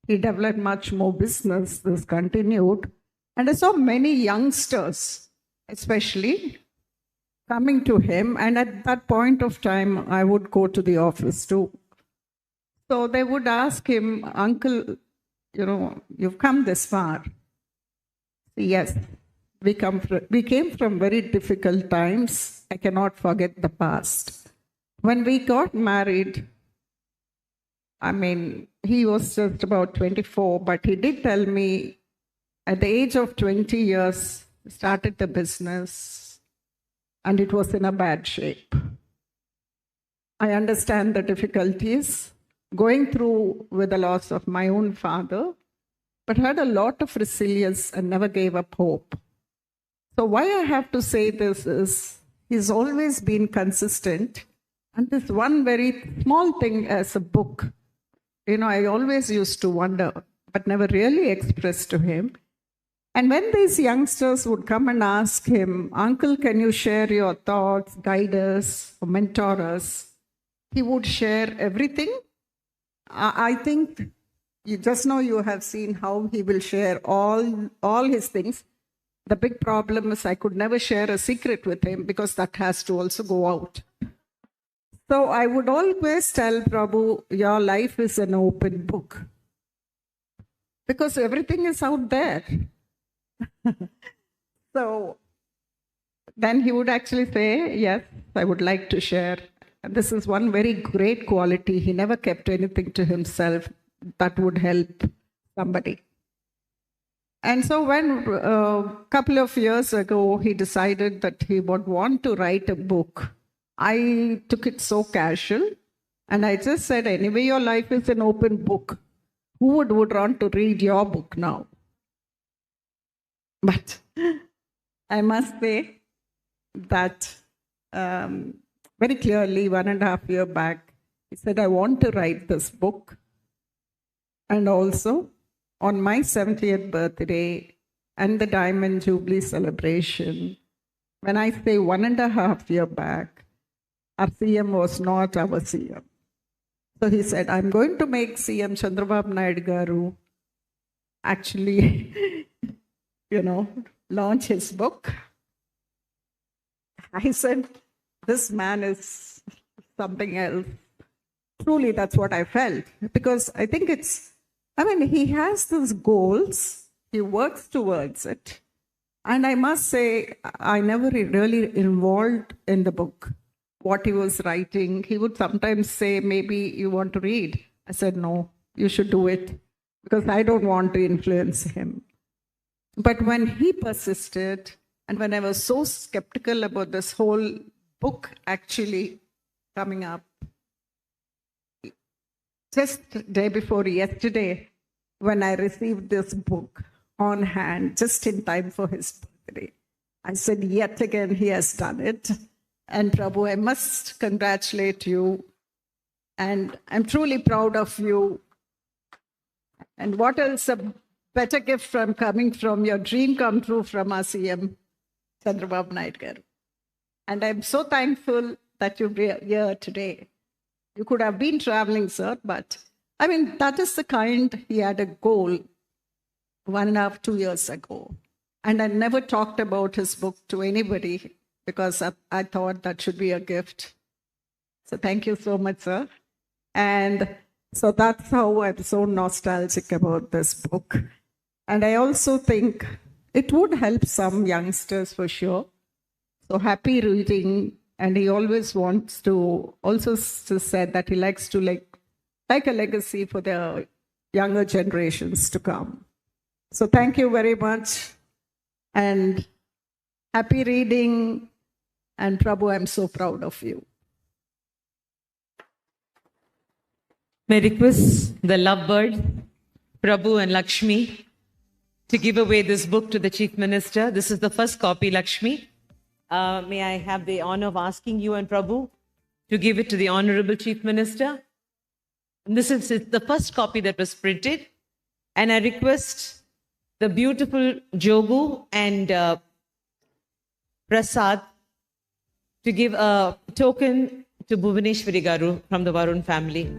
he developed much more business, this continued. And I saw many youngsters, especially, coming to him. And at that point of time, I would go to the office too. So they would ask him, Uncle, you've come this far. Yes, we came from very difficult times. I cannot forget the past. When we got married, he was just about 24, but he did tell me at the age of 20 years, started the business, and it was in a bad shape. I understand the difficulties going through with the loss of my own father, but had a lot of resilience and never gave up hope. So why I have to say this is, he's always been consistent. And this one very small thing as a book, I always used to wonder, but never really expressed to him. And when these youngsters would come and ask him, Uncle, can you share your thoughts, guide us, or mentor us? He would share everything. I think just now you have seen how he will share all his things. The big problem is I could never share a secret with him because that has to also go out. So I would always tell Prabhu, your life is an open book. Because everything is out there. So then he would actually say, yes, I would like to share. And this is one very great quality. He never kept anything to himself that would help somebody. And so when a couple of years ago, he decided that he would want to write a book, I took it so casual. And I just said, anyway, your life is an open book. Who would want to read your book now? But I must say that very clearly, 1.5 years back, he said, I want to write this book. And also, on my 70th birthday and the Diamond Jubilee celebration, when I say 1.5 years back, our CM was not our CM. So he said, I'm going to make CM Chandrababu Naidu garu actually, launch his book. I said, this man is something else. Truly, that's what I felt. Because I think he has these goals, he works towards it. And I must say, I never really involved in the book, what he was writing. He would sometimes say, maybe you want to read. I said, no, you should do it, because I don't want to influence him. But when he persisted, and when I was so skeptical about this whole book actually coming up, just day before yesterday, when I received this book on hand, just in time for his birthday, I said, yet again, he has done it. And Prabhu, I must congratulate you. And I'm truly proud of you. And what else a better gift from coming from your dream come true from our CM, Chandrababu Naidu. And I'm so thankful that you're here today. You could have been traveling, sir, but that is the kind, he had a goal 1.5, 2 years ago. And I never talked about his book to anybody because I thought that should be a gift. So thank you so much, sir. And so that's how I'm so nostalgic about this book. And I also think it would help some youngsters for sure. So happy reading. And he always wants to also said that he likes to like a legacy for the younger generations to come. So thank you very much. And happy reading. And Prabhu, I'm so proud of you. May I request the lovebird, Prabhu and Lakshmi, to give away this book to the Chief Minister. This is the first copy, Lakshmi. May I have the honor of asking you and Prabhu to give it to the Honorable Chief Minister. And this is the first copy that was printed. And I request the beautiful Jogu and Prasad to give a token to Bhuvaneshwari Garu from the Varun family.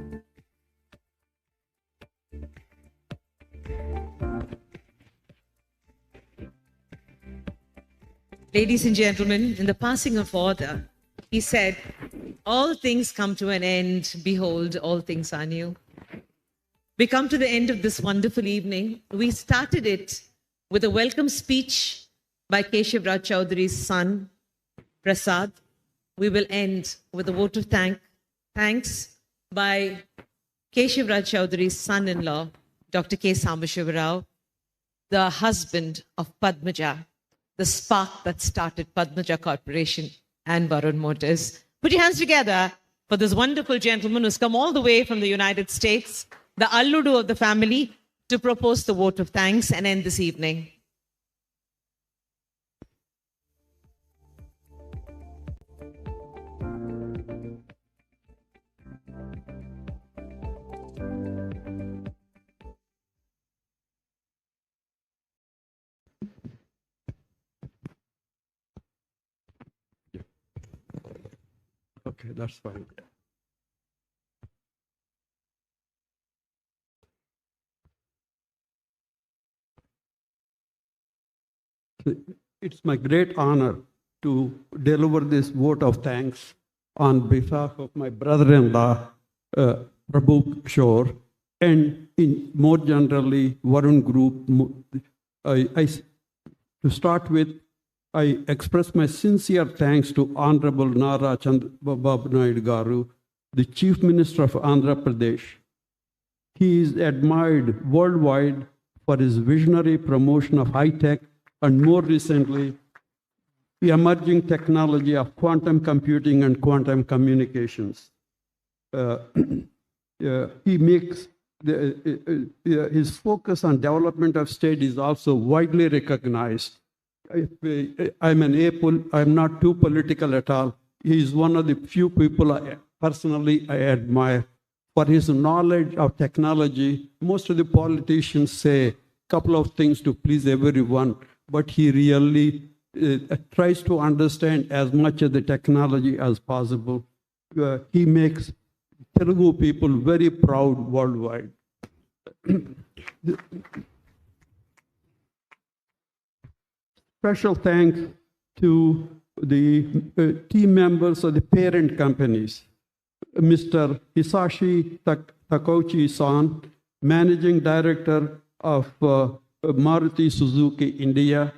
Ladies and gentlemen, in the passing of order, he said, all things come to an end. Behold, all things are new. We come to the end of this wonderful evening. We started it with a welcome speech by Keshav Raj Chaudhary's son, Prasad. We will end with a vote of thanks by Keshav Raj Chaudhary's son-in-law, Dr. K. Sambashiva Rao, the husband of Padmaja, the spark that started Padmaja Corporation and Varun Motors. Put your hands together for this wonderful gentleman who's come all the way from the United States, the Alludu of the family, to propose the vote of thanks and end this evening. Okay, that's fine. It's my great honor to deliver this vote of thanks on behalf of my brother-in-law, Prabhu Kishore, and more generally, Varun Group. To start with, I express my sincere thanks to Honorable Nara Chandrababu Naidu garu, the Chief Minister of Andhra Pradesh. He is admired worldwide for his visionary promotion of high-tech and more recently, the emerging technology of quantum computing and quantum communications. He makes his focus on development of state is also widely recognized. I'm not too political at all. He is one of the few people I admire for his knowledge of technology. Most of the politicians say a couple of things to please everyone, but he really tries to understand as much of the technology as possible. He makes Telugu people very proud worldwide. Special thanks to the team members of the parent companies. Mr. Hisashi Takouchi-san, Managing Director of Maruti Suzuki India.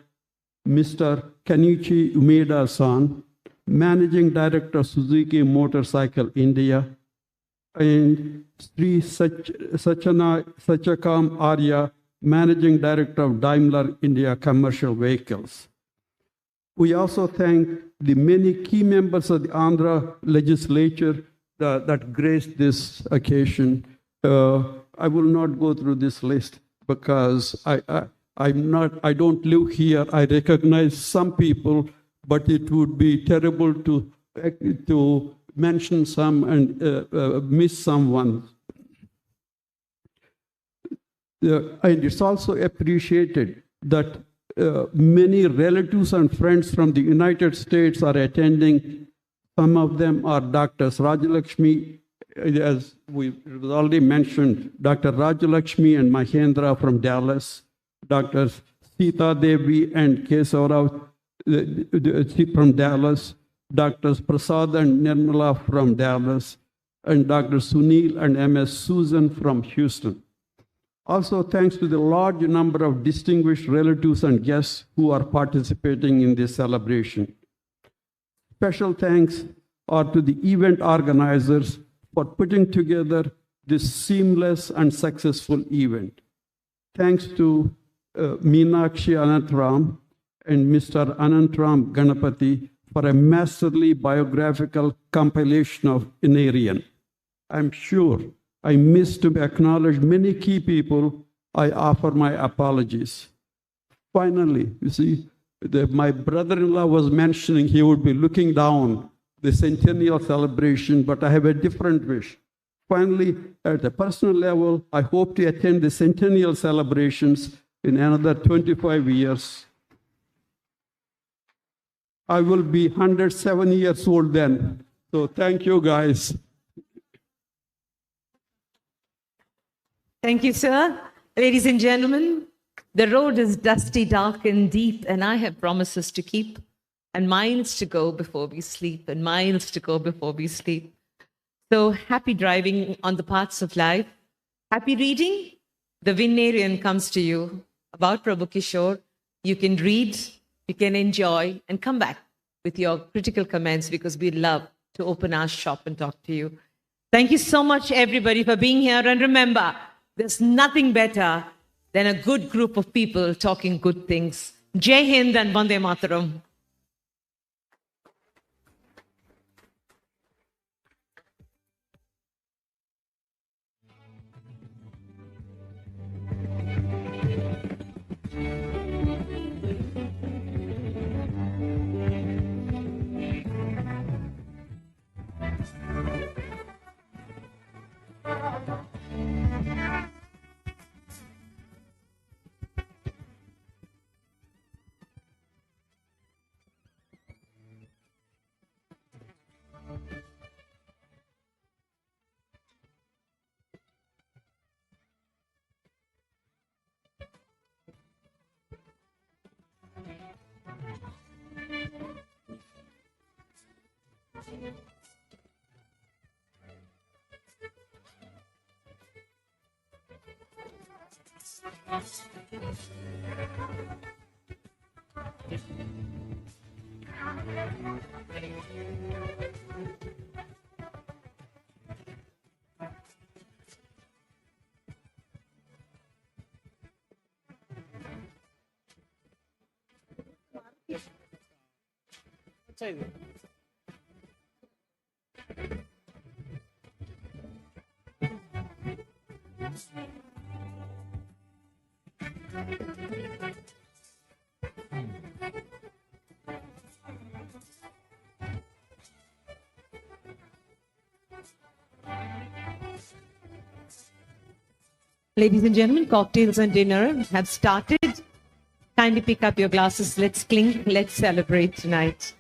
Mr. Kenichi Umeda-san, Managing Director Suzuki Motorcycle India. And Sri Sachakam Arya, Managing Director of Daimler India Commercial Vehicles. We also thank the many key members of the Andhra legislature that graced this occasion. I will not go through this list because I don't live here. I recognize some people, but it would be terrible to mention some and miss someone. And it's also appreciated that many relatives and friends from the United States are attending. Some of them are Drs. Rajalakshmi, as we already mentioned, Dr. Rajalakshmi and Mahendra from Dallas, Dr. Sita Devi and Kesavarao from Dallas, Drs. Prasad and Nirmala from Dallas, and Dr. Sunil and MS Susan from Houston. Also, thanks to the large number of distinguished relatives and guests who are participating in this celebration. Special thanks are to the event organizers for putting together this seamless and successful event. Thanks to Meenakshi Anantram and Mr. Anantram Ganapati for a masterly biographical compilation of Inarian. I'm sure I missed to acknowledge many key people. I offer my apologies. Finally, you see, my brother-in-law was mentioning he would be looking down the centennial celebration, but I have a different wish. Finally, at a personal level, I hope to attend the centennial celebrations in another 25 years. I will be 107 years old then. So thank you, guys. Thank you, sir. Ladies and gentlemen, the road is dusty, dark, and deep, and I have promises to keep, and miles to go before we sleep, and miles to go before we sleep. So happy driving on the paths of life. Happy reading. The Vinerian comes to you about Prabhu Kishore. You can read, you can enjoy, and come back with your critical comments because we love to open our shop and talk to you. Thank you so much, everybody, for being here. And remember, there's nothing better than a good group of people talking good things. Jai Hind and Vande Mataram. Ladies and gentlemen, cocktails and dinner have started. Kindly pick up your glasses. Let's clink. Let's celebrate tonight.